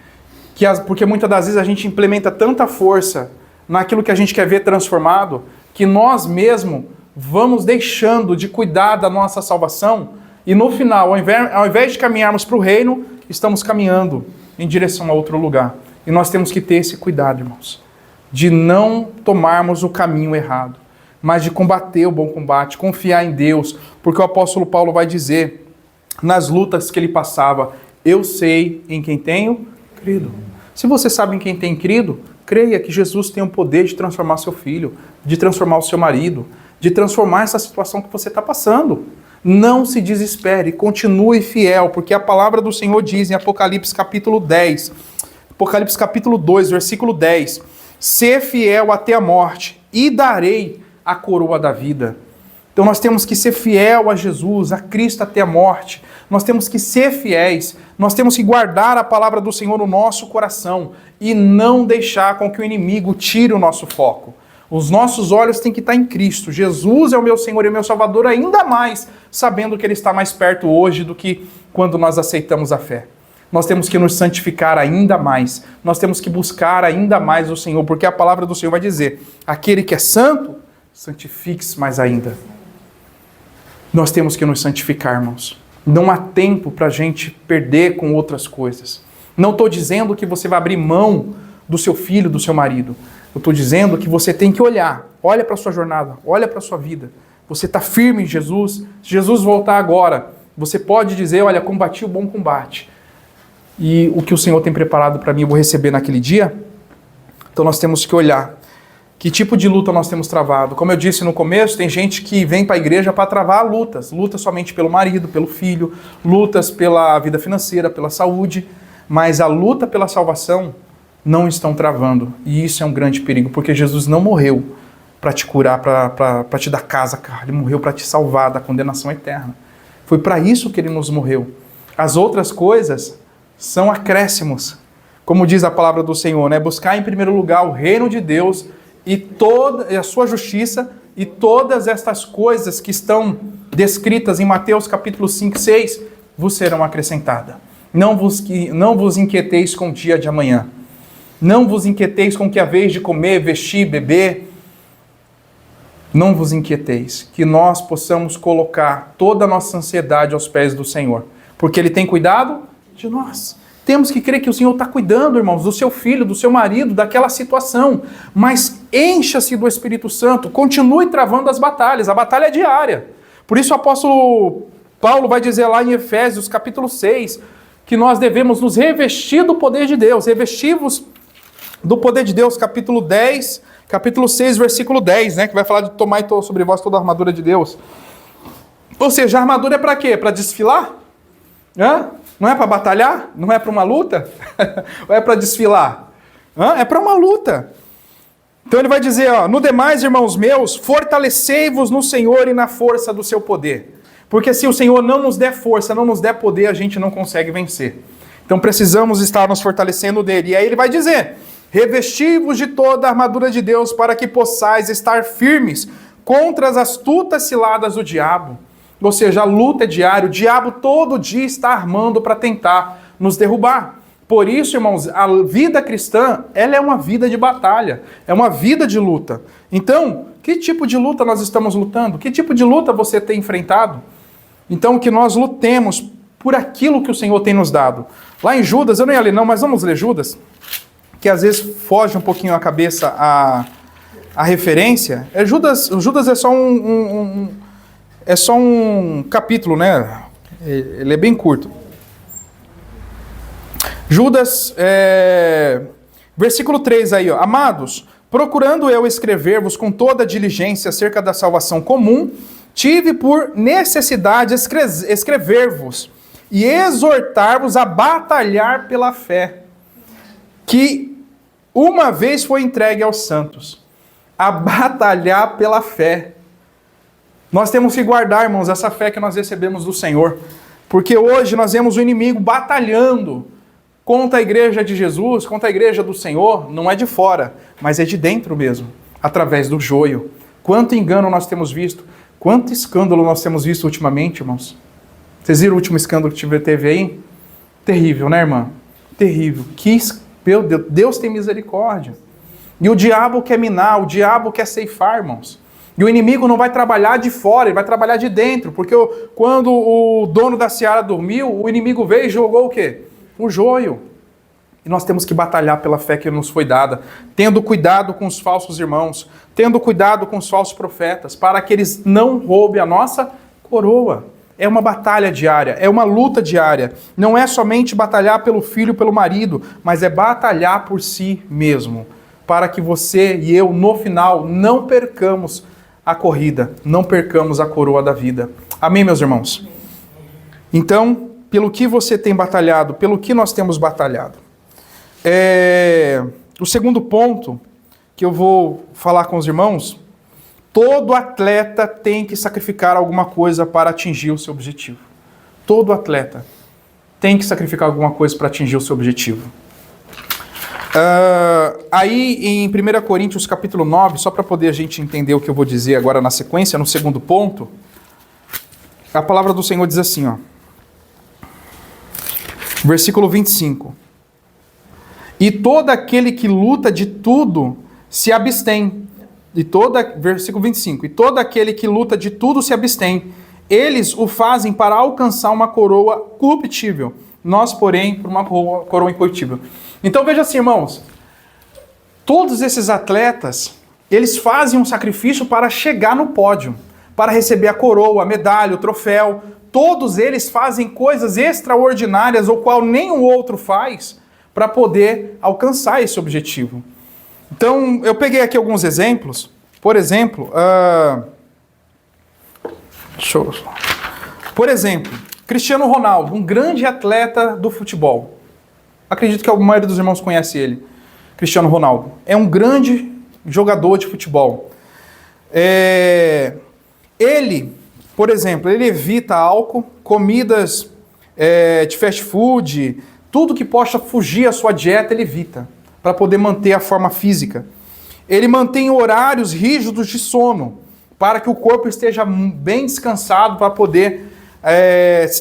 Porque muitas das vezes a gente implementa tanta força naquilo que a gente quer ver transformado, que nós mesmos vamos deixando de cuidar da nossa salvação e no final, ao invés de caminharmos para o reino, estamos caminhando em direção a outro lugar. E nós temos que ter esse cuidado, irmãos, de não tomarmos o caminho errado, mas de combater o bom combate, confiar em Deus, porque o apóstolo Paulo vai dizer, nas lutas que ele passava, eu sei em quem tenho crido. Se você sabe em quem tem crido, creia que Jesus tem o poder de transformar seu filho, de transformar o seu marido, de transformar essa situação que você está passando. Não se desespere, continue fiel, porque a palavra do Senhor diz em Apocalipse capítulo 10, Apocalipse capítulo 2, versículo 10, ser fiel até a morte e darei a coroa da vida. Então nós temos que ser fiel a Jesus, a Cristo até a morte. Nós temos que ser fiéis, nós temos que guardar a palavra do Senhor no nosso coração e não deixar com que o inimigo tire o nosso foco. Os nossos olhos têm que estar em Cristo. Jesus é o meu Senhor e o meu Salvador, ainda mais sabendo que Ele está mais perto hoje do que quando nós aceitamos a fé. Nós temos que nos santificar ainda mais. Nós temos que buscar ainda mais o Senhor, porque a palavra do Senhor vai dizer, aquele que é santo, santifique-se mais ainda. Nós temos que nos santificar, irmãos. Não há tempo para a gente perder com outras coisas. Não estou dizendo que você vai abrir mão do seu filho, do seu marido. Eu estou dizendo que você tem que olhar. Olha para a sua jornada, olha para a sua vida. Você está firme em Jesus. Se Jesus voltar agora, você pode dizer, olha, combati o bom combate. E o que o Senhor tem preparado para mim, eu vou receber naquele dia. Então nós temos que olhar. Que tipo de luta nós temos travado? Como eu disse no começo, tem gente que vem para a igreja para travar lutas. Lutas somente pelo marido, pelo filho, lutas pela vida financeira, pela saúde. Mas a luta pela salvação não estão travando. E isso é um grande perigo, porque Jesus não morreu para te curar, para te dar casa, cara. Ele morreu para te salvar da condenação eterna. Foi para isso que ele nos morreu. As outras coisas são acréscimos. Como diz a palavra do Senhor, né? Buscar em primeiro lugar o reino de Deus e a sua justiça, e todas estas coisas que estão descritas em Mateus capítulo 5, 6, vos serão acrescentadas. Não vos inquieteis com o dia de amanhã. Não vos inquieteis com o que haveis de comer, vestir, beber. Não vos inquieteis, que nós possamos colocar toda a nossa ansiedade aos pés do Senhor, porque Ele tem cuidado de nós. Temos que crer que o Senhor está cuidando, irmãos, do seu filho, do seu marido, daquela situação. Mas encha-se do Espírito Santo, continue travando as batalhas. A batalha é diária. Por isso o apóstolo Paulo vai dizer lá em Efésios capítulo 6, que nós devemos nos revestir do poder de Deus. Revestivos do poder de Deus, capítulo 10, capítulo 6, versículo 10, né? Que vai falar de tomar sobre vós toda a armadura de Deus. Ou seja, a armadura é para quê? Para desfilar? Hã? Não é para batalhar? Não é para uma luta? Ou é para desfilar? É para uma luta. Então ele vai dizer, ó, no demais, irmãos meus, fortalecei-vos no Senhor e na força do seu poder. Porque se o Senhor não nos der força, não nos der poder, a gente não consegue vencer. Então precisamos estar nos fortalecendo dele. E aí ele vai dizer, revesti-vos de toda a armadura de Deus para que possais estar firmes contra as astutas ciladas do diabo. Ou seja, a luta é diária, o diabo todo dia está armando para tentar nos derrubar. Por isso, irmãos, a vida cristã, ela é uma vida de batalha, é uma vida de luta. Então, que tipo de luta nós estamos lutando? Que tipo de luta você tem enfrentado? Então, que nós lutemos por aquilo que o Senhor tem nos dado. Lá em Judas, eu não ia ler não, mas vamos ler Judas, que às vezes foge um pouquinho a cabeça a referência. Judas é só um capítulo, né? Ele é bem curto. Judas, versículo 3 aí, ó. Amados, procurando eu escrever-vos com toda diligência acerca da salvação comum, tive por necessidade escrever-vos e exortar-vos a batalhar pela fé, que uma vez foi entregue aos santos. A batalhar pela fé. Nós temos que guardar, irmãos, essa fé que nós recebemos do Senhor. Porque hoje nós vemos o inimigo batalhando contra a igreja de Jesus, contra a igreja do Senhor. Não é de fora, mas é de dentro mesmo, através do joio. Quanto engano nós temos visto, quanto escândalo nós temos visto ultimamente, irmãos. Vocês viram o último escândalo que teve aí? Terrível, né, irmã? Terrível. Meu Deus, Deus tem misericórdia. E o diabo quer minar, o diabo quer ceifar, irmãos. E o inimigo não vai trabalhar de fora, ele vai trabalhar de dentro. Porque quando o dono da seara dormiu, o inimigo veio e jogou o quê? O joio. E nós temos que batalhar pela fé que nos foi dada, tendo cuidado com os falsos irmãos, tendo cuidado com os falsos profetas, para que eles não roubem a nossa coroa. É uma batalha diária, é uma luta diária. Não é somente batalhar pelo filho, pelo marido, mas é batalhar por si mesmo, para que você e eu, no final, não percamos a corrida, não percamos a coroa da vida. Amém, meus irmãos? Então, pelo que você tem batalhado, pelo que nós temos batalhado? O segundo ponto que eu vou falar com os irmãos, todo atleta tem que sacrificar alguma coisa para atingir o seu objetivo. Todo atleta tem que sacrificar alguma coisa para atingir o seu objetivo. Aí em 1 Coríntios capítulo 9, só para poder a gente entender o que eu vou dizer agora na sequência, no segundo ponto, a palavra do Senhor diz assim, ó, versículo 25. E todo aquele que luta de tudo se abstém. Versículo 25. E todo aquele que luta de tudo se abstém. Eles o fazem para alcançar uma coroa corruptível. Nós, porém, por uma coroa incorruptível. Então veja assim, irmãos. Todos esses atletas, eles fazem um sacrifício para chegar no pódio. Para receber a coroa, a medalha, o troféu. Todos eles fazem coisas extraordinárias, o qual nenhum outro faz, para poder alcançar esse objetivo. Então, eu peguei aqui alguns exemplos. Por exemplo, Cristiano Ronaldo, um grande atleta do futebol. Acredito que a maioria dos irmãos conhece ele. Cristiano Ronaldo. É um grande jogador de futebol. Ele, por exemplo, ele evita álcool, comidas de fast food, tudo que possa fugir à sua dieta, ele evita, para poder manter a forma física. Ele mantém horários rígidos de sono, para que o corpo esteja bem descansado, para poder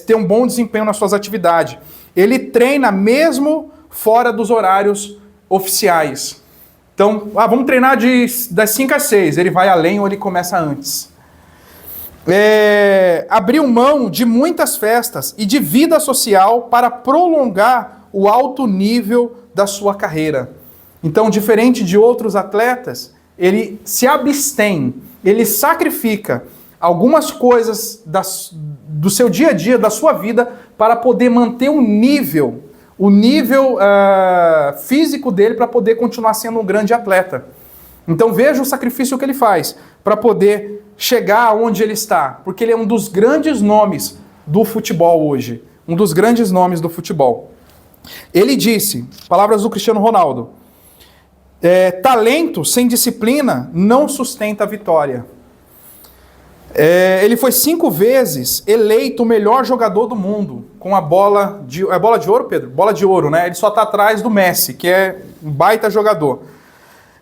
ter um bom desempenho nas suas atividades. Ele treina mesmo fora dos horários oficiais. Então, vamos treinar das 5 às 6, ele vai além ou ele começa antes. Abriu mão de muitas festas e de vida social para prolongar o alto nível da sua carreira. Então, diferente de outros atletas, ele se abstém, ele sacrifica algumas coisas do seu dia a dia, da sua vida, para poder manter o nível físico dele, para poder continuar sendo um grande atleta. Então veja o sacrifício que ele faz para poder chegar onde ele está, porque ele é um dos grandes nomes do futebol hoje, um dos grandes nomes do futebol. Ele disse, palavras do Cristiano Ronaldo, talento sem disciplina não sustenta a vitória. Ele foi 5 vezes eleito o melhor jogador do mundo, com a bola de... É bola de ouro, Pedro? Bola de ouro, né? Ele só está atrás do Messi, que é um baita jogador.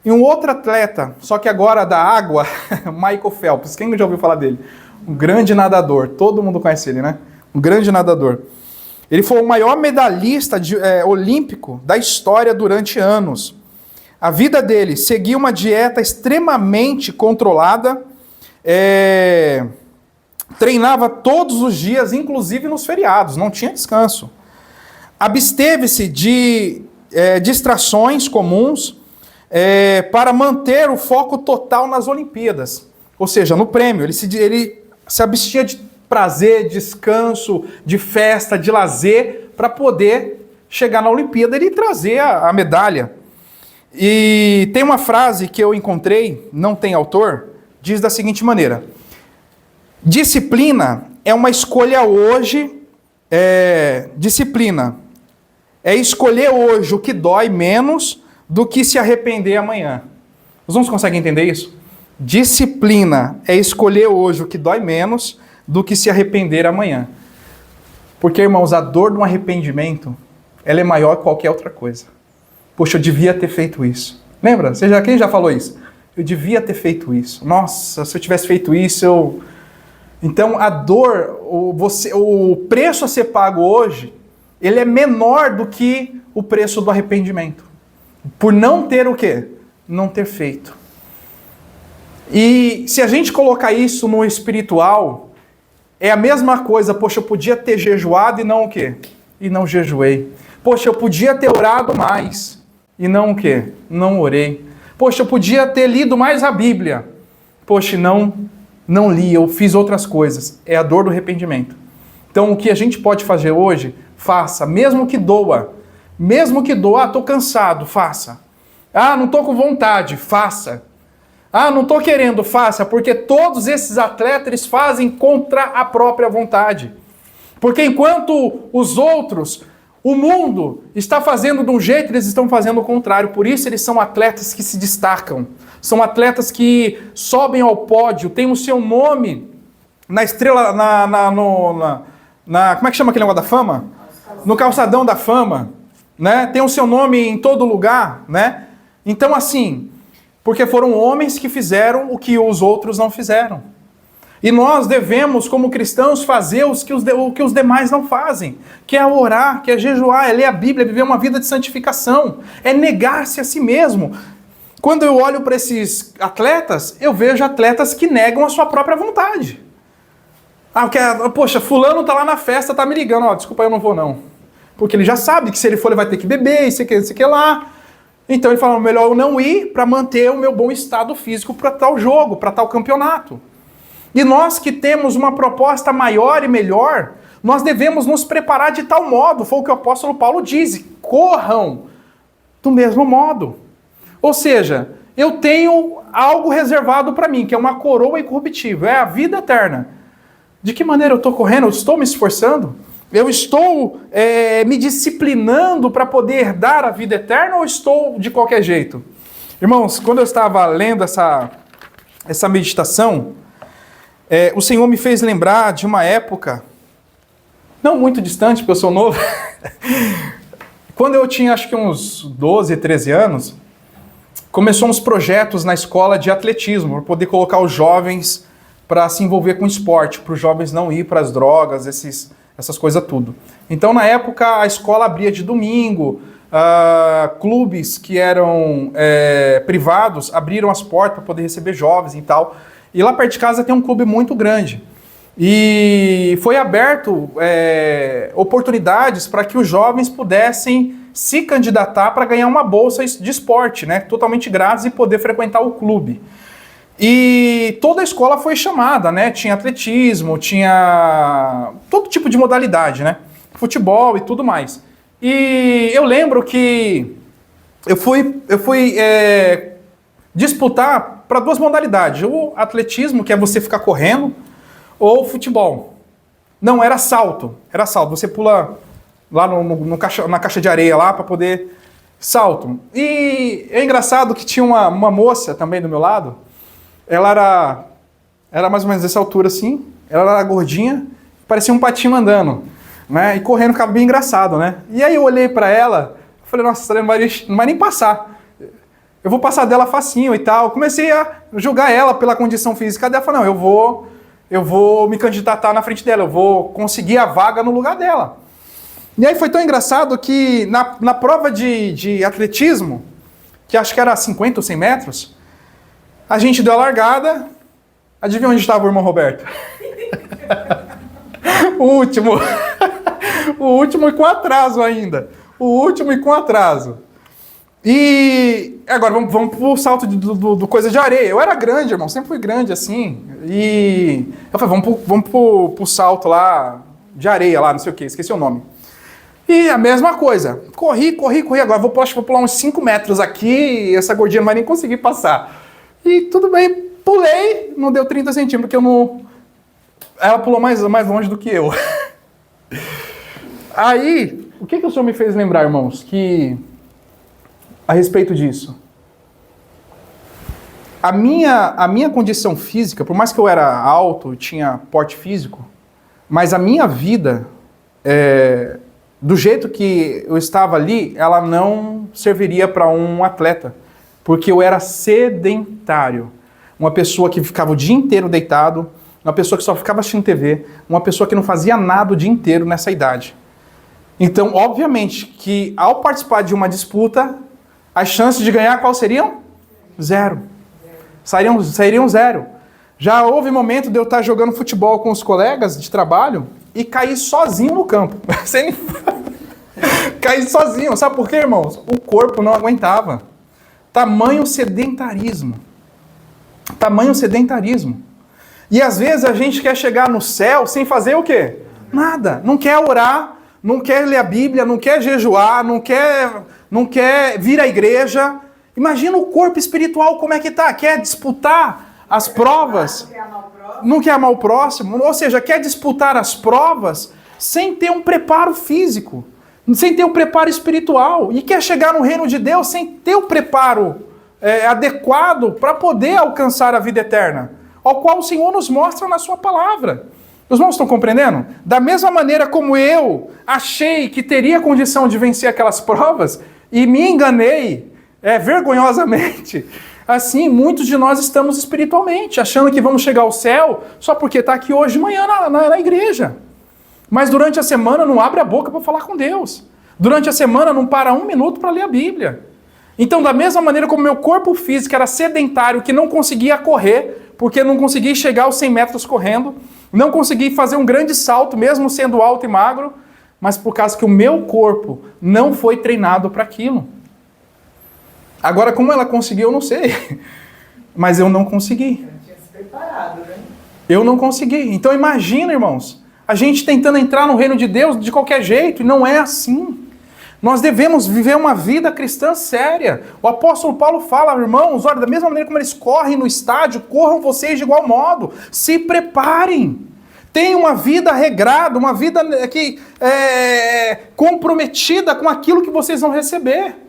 E um outro atleta, só que agora da água, Michael Phelps. Quem já ouviu falar dele? Um grande nadador. Todo mundo conhece ele, né? Um grande nadador. Ele foi o maior medalhista olímpico da história durante anos. A vida dele seguia uma dieta extremamente controlada, treinava todos os dias, inclusive nos feriados, não tinha descanso. Absteve-se de distrações comuns, para manter o foco total nas Olimpíadas. Ou seja, no prêmio. Ele se abstinha de prazer, descanso, de festa, de lazer, para poder chegar na Olimpíada e trazer a medalha. E tem uma frase que eu encontrei, não tem autor, diz da seguinte maneira: disciplina é uma escolha hoje, disciplina é escolher hoje o que dói menos do que se arrepender amanhã. Os irmãos conseguem entender isso? Disciplina é escolher hoje o que dói menos do que se arrepender amanhã. Porque, irmãos, a dor de um arrependimento, ela é maior que qualquer outra coisa. Poxa, eu devia ter feito isso. Lembra? Quem já falou isso? Eu devia ter feito isso. Nossa, se eu tivesse feito isso, Então, a dor, o preço a ser pago hoje, ele é menor do que o preço do arrependimento. Por não ter o quê? Não ter feito. E se a gente colocar isso no espiritual, é a mesma coisa. Poxa, eu podia ter jejuado e não o quê? E não jejuei. Poxa, eu podia ter orado mais e não o quê? Não orei. Poxa, eu podia ter lido mais a Bíblia. Poxa, não li, eu fiz outras coisas. É a dor do arrependimento. Então, o que a gente pode fazer hoje, faça, mesmo que doa. Mesmo que doa, estou cansado, faça. Não estou com vontade, faça. Não estou querendo, faça, porque todos esses atletas eles fazem contra a própria vontade. Porque enquanto os outros, o mundo está fazendo de um jeito, eles estão fazendo o contrário. Por isso eles são atletas que se destacam. São atletas que sobem ao pódio, têm o seu nome na estrela, como é que chama aquele negócio da fama? No calçadão da fama, né? Tem o seu nome em todo lugar, né? Então assim, porque foram homens que fizeram o que os outros não fizeram. E nós devemos, como cristãos, fazer o que os demais não fazem, que é orar, que é jejuar, é ler a Bíblia, é viver uma vida de santificação, é negar-se a si mesmo. Quando eu olho para esses atletas, eu vejo atletas que negam a sua própria vontade. Poxa, fulano tá lá na festa, tá me ligando, desculpa, eu não vou não. Porque ele já sabe que se ele for, ele vai ter que beber, isso que lá. Então ele fala, melhor eu não ir para manter o meu bom estado físico para tal jogo, para tal campeonato. E nós que temos uma proposta maior e melhor, nós devemos nos preparar de tal modo, foi o que o apóstolo Paulo diz, corram do mesmo modo. Ou seja, eu tenho algo reservado para mim, que é uma coroa incorruptível, é a vida eterna. De que maneira eu estou correndo? Eu estou me esforçando? Eu estou me disciplinando para poder dar a vida eterna ou estou de qualquer jeito? Irmãos, quando eu estava lendo essa meditação, o Senhor me fez lembrar de uma época, não muito distante, porque eu sou novo, quando eu tinha acho que uns 12, 13 anos, começou uns projetos na escola de atletismo, para poder colocar os jovens para se envolver com esporte, para os jovens não ir para as drogas, essas coisas tudo. Então, na época, a escola abria de domingo, clubes que eram privados abriram as portas para poder receber jovens e tal. E lá perto de casa tem um clube muito grande. E foi aberto oportunidades para que os jovens pudessem se candidatar para ganhar uma bolsa de esporte, né, totalmente grátis e poder frequentar o clube. E toda a escola foi chamada, né? Tinha atletismo, tinha todo tipo de modalidade, né? Futebol e tudo mais. E eu lembro que eu fui disputar para duas modalidades. O atletismo, que é você ficar correndo, ou o futebol. Não, era salto. Era salto. Você pula lá na caixa de areia lá para poder salto. E é engraçado que tinha uma moça também do meu lado. Ela era mais ou menos dessa altura assim, ela era gordinha, parecia um patinho andando, né? E correndo ficava bem engraçado, né? E aí eu olhei pra ela, falei, nossa, ela não vai nem passar. Eu vou passar dela facinho e tal. Comecei a julgar ela pela condição física dela. Falei, não, eu vou me candidatar na frente dela, eu vou conseguir a vaga no lugar dela. E aí foi tão engraçado que na prova de atletismo, que acho que era 50 ou 100 metros, a gente deu a largada. Adivinha onde estava o irmão Roberto? O último. O último e com atraso ainda. O último e com atraso. E agora vamos pro salto do coisa de areia. Eu era grande, irmão. Sempre fui grande assim. E eu falei, vamos pro salto lá de areia lá, não sei o que. Esqueci o nome. E a mesma coisa. Corri. Agora acho que vou pular uns 5 metros aqui e essa gordinha não vai nem conseguir passar. E tudo bem, pulei, não deu 30 centímetros, porque eu não... Ela pulou mais longe do que eu. Aí, o que o Senhor me fez lembrar, irmãos, a respeito disso? A minha condição física, por mais que eu era alto, tinha porte físico, mas a minha vida, do jeito que eu estava ali, ela não serviria para um atleta. Porque eu era sedentário. Uma pessoa que ficava o dia inteiro deitado, uma pessoa que só ficava assistindo TV, uma pessoa que não fazia nada o dia inteiro nessa idade. Então, obviamente, que ao participar de uma disputa, as chances de ganhar quais seriam? 0. Sairiam zero. Já houve momento de eu estar jogando futebol com os colegas de trabalho e cair sozinho no campo. Sem... cair sozinho. Sabe por quê, irmãos? O corpo não aguentava. Tamanho sedentarismo. Tamanho sedentarismo. E às vezes a gente quer chegar no céu sem fazer o quê? Nada. Não quer orar, não quer ler a Bíblia, não quer jejuar, não quer vir à igreja. Imagina o corpo espiritual como é que tá. Quer disputar as provas. Não quer amar o próximo. Ou seja, quer disputar as provas sem ter um preparo físico. Sem ter o preparo espiritual. E quer chegar no reino de Deus sem ter o preparo adequado para poder alcançar a vida eterna. Ao qual o Senhor nos mostra na sua palavra. Os irmãos estão compreendendo? Da mesma maneira como eu achei que teria condição de vencer aquelas provas e me enganei vergonhosamente, assim muitos de nós estamos espiritualmente, achando que vamos chegar ao céu só porque está aqui hoje de manhã na igreja. Mas durante a semana não abre a boca para falar com Deus. Durante a semana não para um minuto para ler a Bíblia. Então, da mesma maneira como meu corpo físico era sedentário, que não conseguia correr, porque não consegui chegar aos 100 metros correndo, não consegui fazer um grande salto, mesmo sendo alto e magro, mas por causa que o meu corpo não foi treinado para aquilo. Agora, como ela conseguiu, eu não sei. Mas eu não consegui. Eu tinha se preparado, né? Eu não consegui. Então imagina, irmãos, a gente tentando entrar no reino de Deus de qualquer jeito, e não é assim. Nós devemos viver uma vida cristã séria. O apóstolo Paulo fala, irmãos, olha, da mesma maneira como eles correm no estádio, corram vocês de igual modo. Se preparem. Tenham uma vida regrada, uma vida que comprometida com aquilo que vocês vão receber.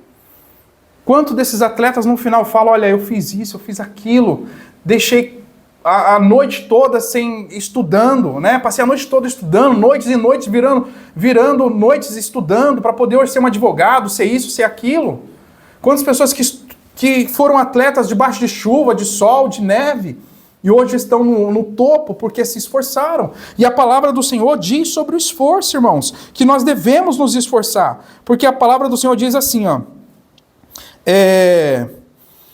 Quantos desses atletas no final falam, olha, eu fiz isso, eu fiz aquilo, deixei a noite toda estudando, né? Passei a noite toda estudando, noites e noites virando noites estudando para poder hoje ser um advogado, ser isso, ser aquilo. Quantas pessoas que foram atletas debaixo de chuva, de sol, de neve, e hoje estão no topo porque se esforçaram. E a palavra do Senhor diz sobre o esforço, irmãos, que nós devemos nos esforçar. Porque a palavra do Senhor diz assim, ó,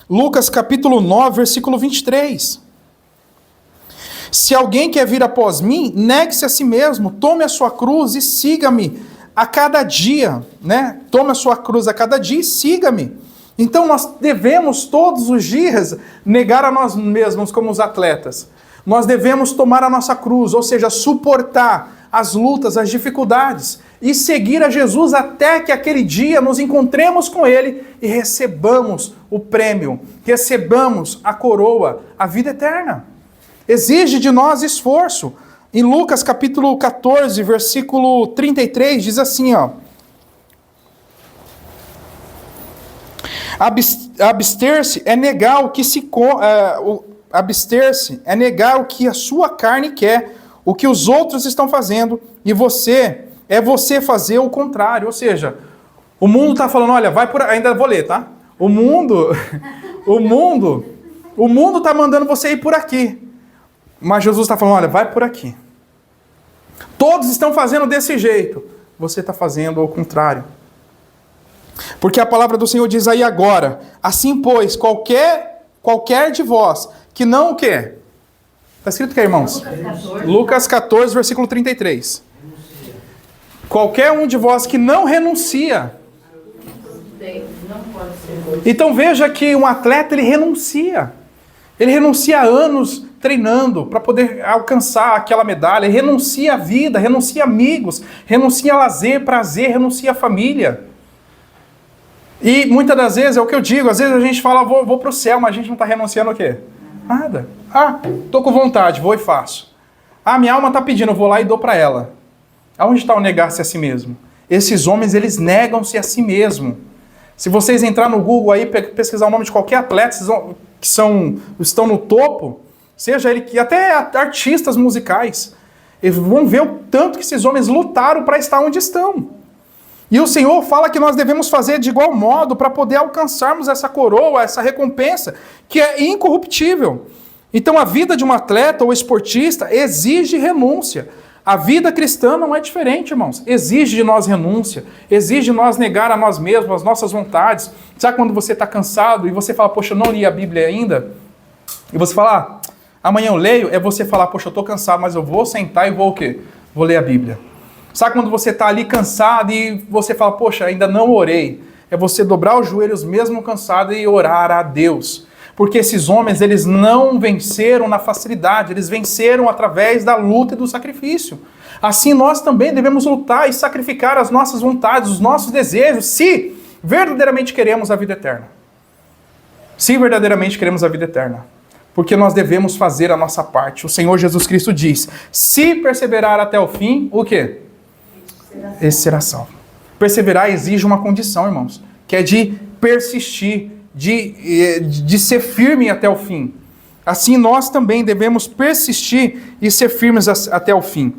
Lucas capítulo 9, versículo 23. Se alguém quer vir após mim, negue-se a si mesmo, tome a sua cruz e siga-me a cada dia, né? Tome a sua cruz a cada dia e siga-me. Então nós devemos todos os dias negar a nós mesmos como os atletas. Nós devemos tomar a nossa cruz, ou seja, suportar as lutas, as dificuldades e seguir a Jesus até que aquele dia nos encontremos com Ele e recebamos o prêmio, recebamos a coroa, a vida eterna. Exige de nós esforço. Em Lucas capítulo 14, versículo 33, diz assim, ó. Abster-se é negar o que abster-se é negar o que a sua carne quer, o que os outros estão fazendo, e você fazer o contrário. Ou seja, o mundo está falando, olha, vai por... Ainda vou ler, tá? O mundo está mandando você ir por aqui. Mas Jesus está falando, olha, vai por aqui. Todos estão fazendo desse jeito. Você está fazendo ao contrário. Porque a palavra do Senhor diz aí agora, assim pois, qualquer de vós que não o quê? Está escrito o quê, irmãos? Lucas 14, versículo 33. Qualquer um de vós que não renuncia. Então veja que um atleta, ele renuncia. Ele renuncia a anos treinando para poder alcançar aquela medalha. Ele renuncia a vida, renuncia a amigos, renuncia a lazer, prazer, renuncia a família. E muitas das vezes, é o que eu digo, às vezes a gente fala, vou para o céu, mas a gente não está renunciando o quê? Nada. Estou com vontade, vou e faço. Minha alma está pedindo, eu vou lá e dou para ela. Aonde está o negar-se a si mesmo? Esses homens, eles negam-se a si mesmo. Se vocês entrar no Google aí, pesquisar o nome de qualquer atleta que estão no topo, seja ele que até artistas musicais, eles vão ver o tanto que esses homens lutaram para estar onde estão. E o Senhor fala que nós devemos fazer de igual modo para poder alcançarmos essa coroa, essa recompensa, que é incorruptível. Então a vida de um atleta ou esportista exige renúncia. A vida cristã não é diferente, irmãos. Exige de nós renúncia, exige de nós negar a nós mesmos, as nossas vontades. Sabe quando você está cansado e você fala, poxa, eu não li a Bíblia ainda? E você falar, amanhã eu leio, é você falar, poxa, eu estou cansado, mas eu vou sentar e vou o quê? Vou ler a Bíblia. Sabe quando você está ali cansado e você fala, poxa, ainda não orei? É você dobrar os joelhos mesmo cansado e orar a Deus. Porque esses homens, eles não venceram na facilidade, eles venceram através da luta e do sacrifício. Assim nós também devemos lutar e sacrificar as nossas vontades, os nossos desejos, se verdadeiramente queremos a vida eterna. Se verdadeiramente queremos a vida eterna. Porque nós devemos fazer a nossa parte. O Senhor Jesus Cristo diz, se perseverar até o fim, o quê? Esse será salvo. Perseverar exige uma condição, irmãos, que é de persistir, de ser firme até o fim. Assim nós também devemos persistir e ser firmes até o fim.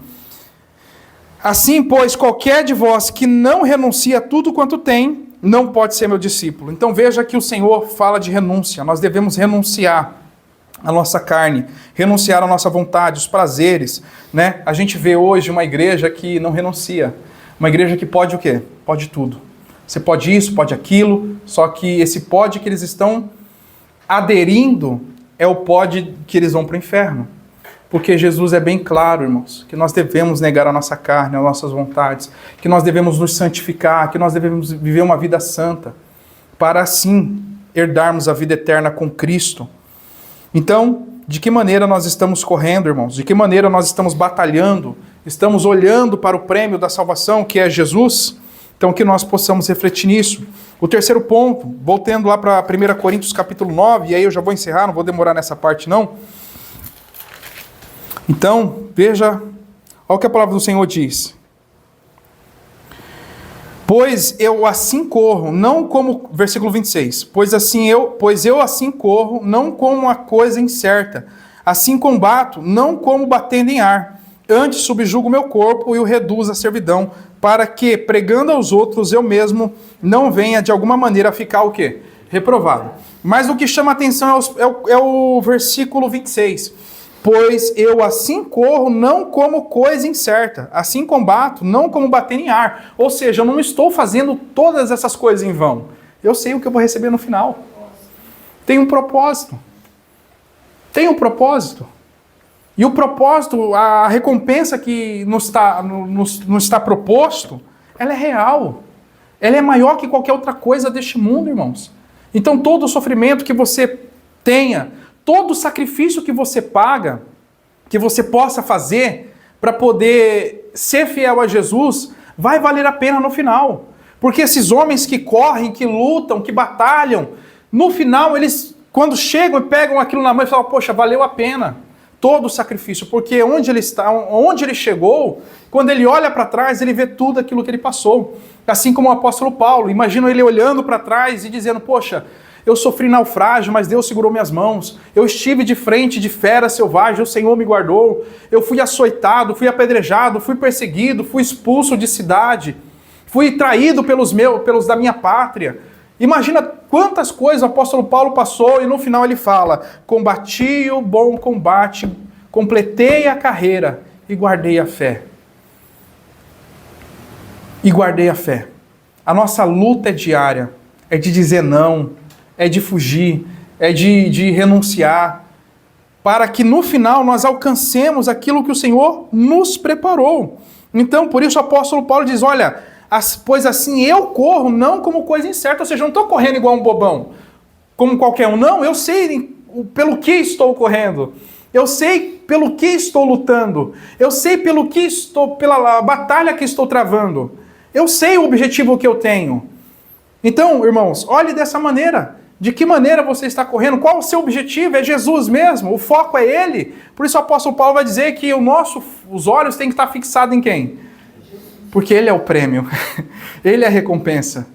Assim, pois, qualquer de vós que não renuncia a tudo quanto tem, não pode ser meu discípulo. Então veja que o Senhor fala de renúncia. Nós devemos renunciar a nossa carne, renunciar à nossa vontade, os prazeres, né? A gente vê hoje uma igreja que não renuncia. Uma igreja que pode o quê? Pode tudo. Você pode isso, pode aquilo, só que esse pode que eles estão aderindo é o pode que eles vão para o inferno. Porque Jesus é bem claro, irmãos, que nós devemos negar a nossa carne, as nossas vontades, que nós devemos nos santificar, que nós devemos viver uma vida santa, para assim herdarmos a vida eterna com Cristo. Então, de que maneira nós estamos correndo, irmãos? De que maneira nós estamos batalhando? Estamos olhando para o prêmio da salvação, que é Jesus? Então, que nós possamos refletir nisso. O terceiro ponto, voltando lá para 1 Coríntios capítulo 9, e aí eu já vou encerrar, não vou demorar nessa parte não. Então, veja, olha o que a palavra do Senhor diz. Pois eu assim corro, não como, versículo 26, pois eu assim corro, não como uma coisa incerta, assim combato, não como batendo em ar, antes subjugo meu corpo e o reduzo à servidão, para que, pregando aos outros, eu mesmo não venha de alguma maneira a ficar o quê? Reprovado. Mas o que chama a atenção é o versículo 26. Pois eu assim corro, não como coisa incerta, assim combato, não como batendo em ar. Ou seja, eu não estou fazendo todas essas coisas em vão. Eu sei o que eu vou receber no final. Tem um propósito. Tem um propósito. E o propósito, a recompensa que nos está proposto, ela é real. Ela é maior que qualquer outra coisa deste mundo, irmãos. Então todo o sofrimento que você tenha, todo o sacrifício que você paga, que você possa fazer para poder ser fiel a Jesus, vai valer a pena no final. Porque esses homens que correm, que lutam, que batalham, no final eles, quando chegam e pegam aquilo na mão e falam, poxa, valeu a pena todo o sacrifício, porque onde ele está, onde ele chegou, quando ele olha para trás, ele vê tudo aquilo que ele passou. Assim como o apóstolo Paulo, imagina ele olhando para trás e dizendo, poxa, eu sofri naufrágio, mas Deus segurou minhas mãos. Eu estive de frente de fera selvagem, o Senhor me guardou. Eu fui açoitado, fui apedrejado, fui perseguido, fui expulso de cidade. Fui traído pelos da minha pátria. Imagina quantas coisas o apóstolo Paulo passou e no final ele fala, combati o bom combate, completei a carreira e guardei a fé. E guardei a fé. A nossa luta é diária, é de dizer não, é de fugir, é de renunciar, para que no final nós alcancemos aquilo que o Senhor nos preparou. Então, por isso o apóstolo Paulo diz, olha, pois assim eu corro não como coisa incerta, ou seja, eu não estou correndo igual um bobão, como qualquer um, não, eu sei pelo que estou correndo, eu sei pelo que estou lutando, eu sei pela batalha que estou travando, eu sei o objetivo que eu tenho. Então, irmãos, olhe dessa maneira. De que maneira você está correndo? Qual o seu objetivo? É Jesus mesmo? O foco é Ele? Por isso o apóstolo Paulo vai dizer que os olhos têm que estar fixados em quem? Porque Ele é o prêmio. Ele é a recompensa.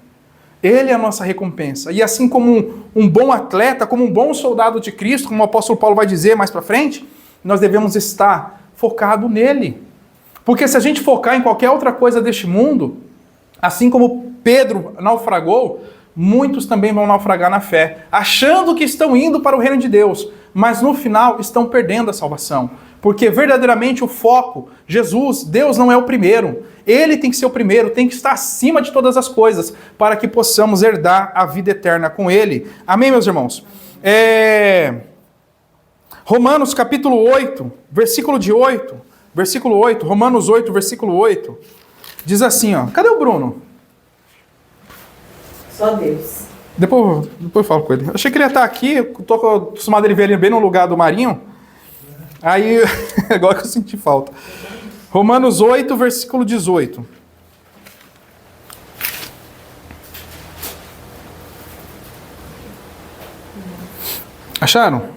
Ele é a nossa recompensa. E assim como um bom atleta, como um bom soldado de Cristo, como o apóstolo Paulo vai dizer mais para frente, nós devemos estar focado nele. Porque se a gente focar em qualquer outra coisa deste mundo, assim como Pedro naufragou, muitos também vão naufragar na fé, achando que estão indo para o reino de Deus, mas no final estão perdendo a salvação. Porque verdadeiramente o foco, Jesus, Deus não é o primeiro. Ele tem que ser o primeiro, tem que estar acima de todas as coisas, para que possamos herdar a vida eterna com Ele. Amém, meus irmãos? Romanos capítulo 8, versículo 8, Romanos 8, versículo 8, diz assim, ó. Cadê o Bruno? Só Deus. Depois eu falo com ele. Achei que ele ia estar aqui, eu tô acostumado a ele ver ele bem no lugar do Marinho. Aí, agora que eu senti falta. Romanos 8, versículo 18. Acharam?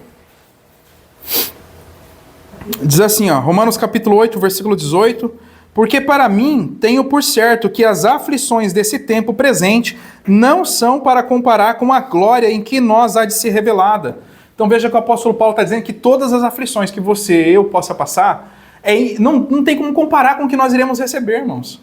Diz assim, ó, Romanos capítulo 8, versículo 18. Porque para mim tenho por certo que as aflições desse tempo presente não são para comparar com a glória em que nós há de ser revelada. Então veja que o apóstolo Paulo está dizendo que todas as aflições que você e eu possa passar, não tem como comparar com o que nós iremos receber, irmãos.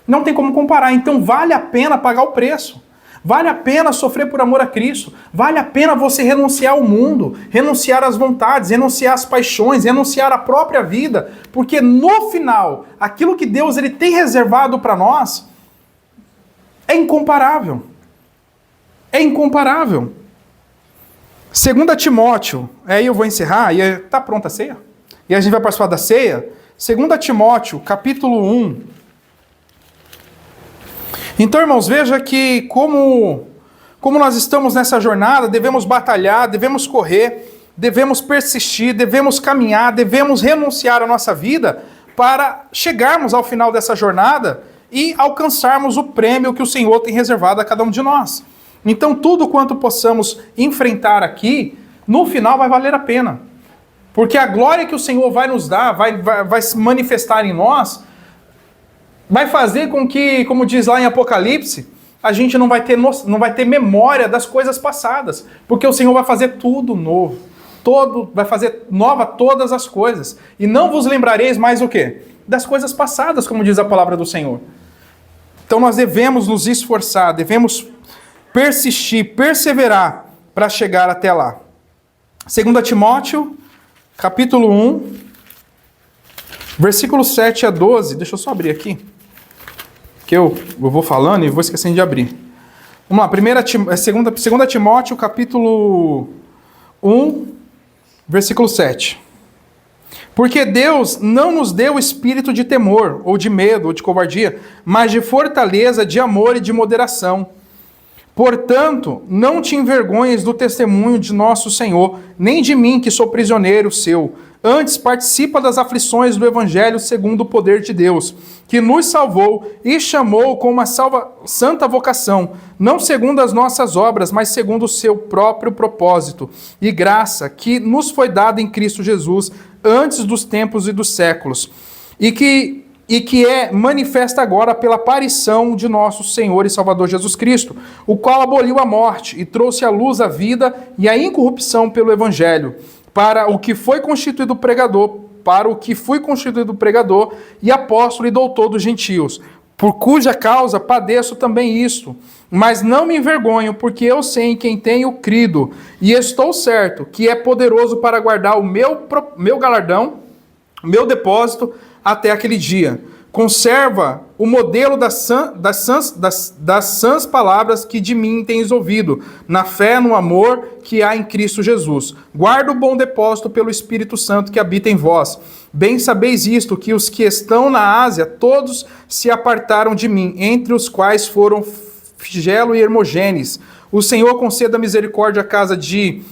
Não tem como comparar. Então vale a pena pagar o preço. Vale a pena sofrer por amor a Cristo. Vale a pena você renunciar ao mundo, renunciar às vontades, renunciar às paixões, renunciar à própria vida, porque no final, aquilo que Deus ele tem reservado para nós é incomparável. É incomparável. 2 Timóteo, aí eu vou encerrar, e está pronta a ceia? E a gente vai participar da ceia. 2 Timóteo, capítulo 1. Então, irmãos, veja que como nós estamos nessa jornada, devemos batalhar, devemos correr, devemos persistir, devemos caminhar, devemos renunciar à nossa vida para chegarmos ao final dessa jornada e alcançarmos o prêmio que o Senhor tem reservado a cada um de nós. Então, tudo quanto possamos enfrentar aqui, no final vai valer a pena. Porque a glória que o Senhor vai nos dar, vai se manifestar em nós, vai fazer com que, como diz lá em Apocalipse, a gente não vai ter memória das coisas passadas, porque o Senhor vai fazer tudo novo, vai fazer nova todas as coisas, e não vos lembrareis mais o quê? Das coisas passadas, como diz a palavra do Senhor. Então nós devemos nos esforçar, devemos persistir, perseverar para chegar até lá. 2 Timóteo, capítulo 1, versículo 7 a 12, deixa eu só abrir aqui, que eu vou falando e vou esquecendo de abrir. Vamos lá, 2 Timóteo, capítulo 1, versículo 7. Porque Deus não nos deu espírito de temor, ou de medo, ou de covardia, mas de fortaleza, de amor e de moderação. Portanto, não te envergonhes do testemunho de nosso Senhor, nem de mim, que sou prisioneiro seu. Antes, participa das aflições do Evangelho segundo o poder de Deus, que nos salvou e chamou com uma santa vocação, não segundo as nossas obras, mas segundo o seu próprio propósito e graça, que nos foi dada em Cristo Jesus antes dos tempos e dos séculos, e que é manifesta agora pela aparição de nosso Senhor e Salvador Jesus Cristo, o qual aboliu a morte e trouxe à luz a vida e a incorrupção pelo Evangelho, para o que fui constituído pregador e apóstolo e doutor dos gentios, por cuja causa padeço também isto. Mas não me envergonho, porque eu sei em quem tenho crido, e estou certo que é poderoso para guardar o meu galardão, o meu depósito, até aquele dia. Conserva o modelo das sãs palavras que de mim tens ouvido, na fé, no amor que há em Cristo Jesus. Guarda o bom depósito pelo Espírito Santo que habita em vós. Bem sabeis isto, que os que estão na Ásia, todos se apartaram de mim, entre os quais foram Figelo e Hermogênes. O Senhor conceda misericórdia à casa de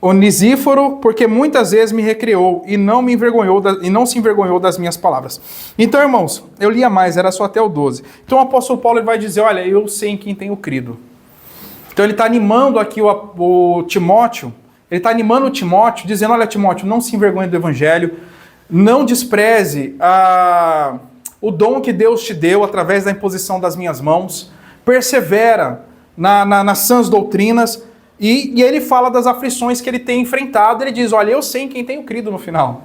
Onesíforo, porque muitas vezes me recriou e não se envergonhou das minhas palavras. Então, irmãos, eu lia mais, era só até o 12. Então o apóstolo Paulo ele vai dizer, olha, eu sei em quem tenho crido. Então ele está animando aqui o Timóteo, ele está animando o Timóteo, dizendo, olha Timóteo, não se envergonhe do evangelho, não despreze o dom que Deus te deu através da imposição das minhas mãos, persevera nas sãs doutrinas. E ele fala das aflições que ele tem enfrentado, ele diz, olha, eu sei em quem tenho crido no final.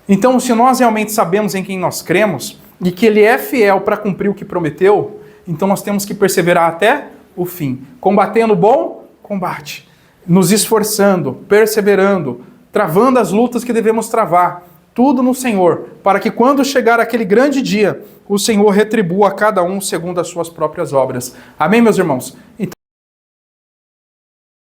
Então, se nós realmente sabemos em quem nós cremos, e que ele é fiel para cumprir o que prometeu, então nós temos que perseverar até o fim. Combatendo o bom combate, nos esforçando, perseverando, travando as lutas que devemos travar, tudo no Senhor, para que quando chegar aquele grande dia, o Senhor retribua a cada um segundo as suas próprias obras. Amém, meus irmãos? Então,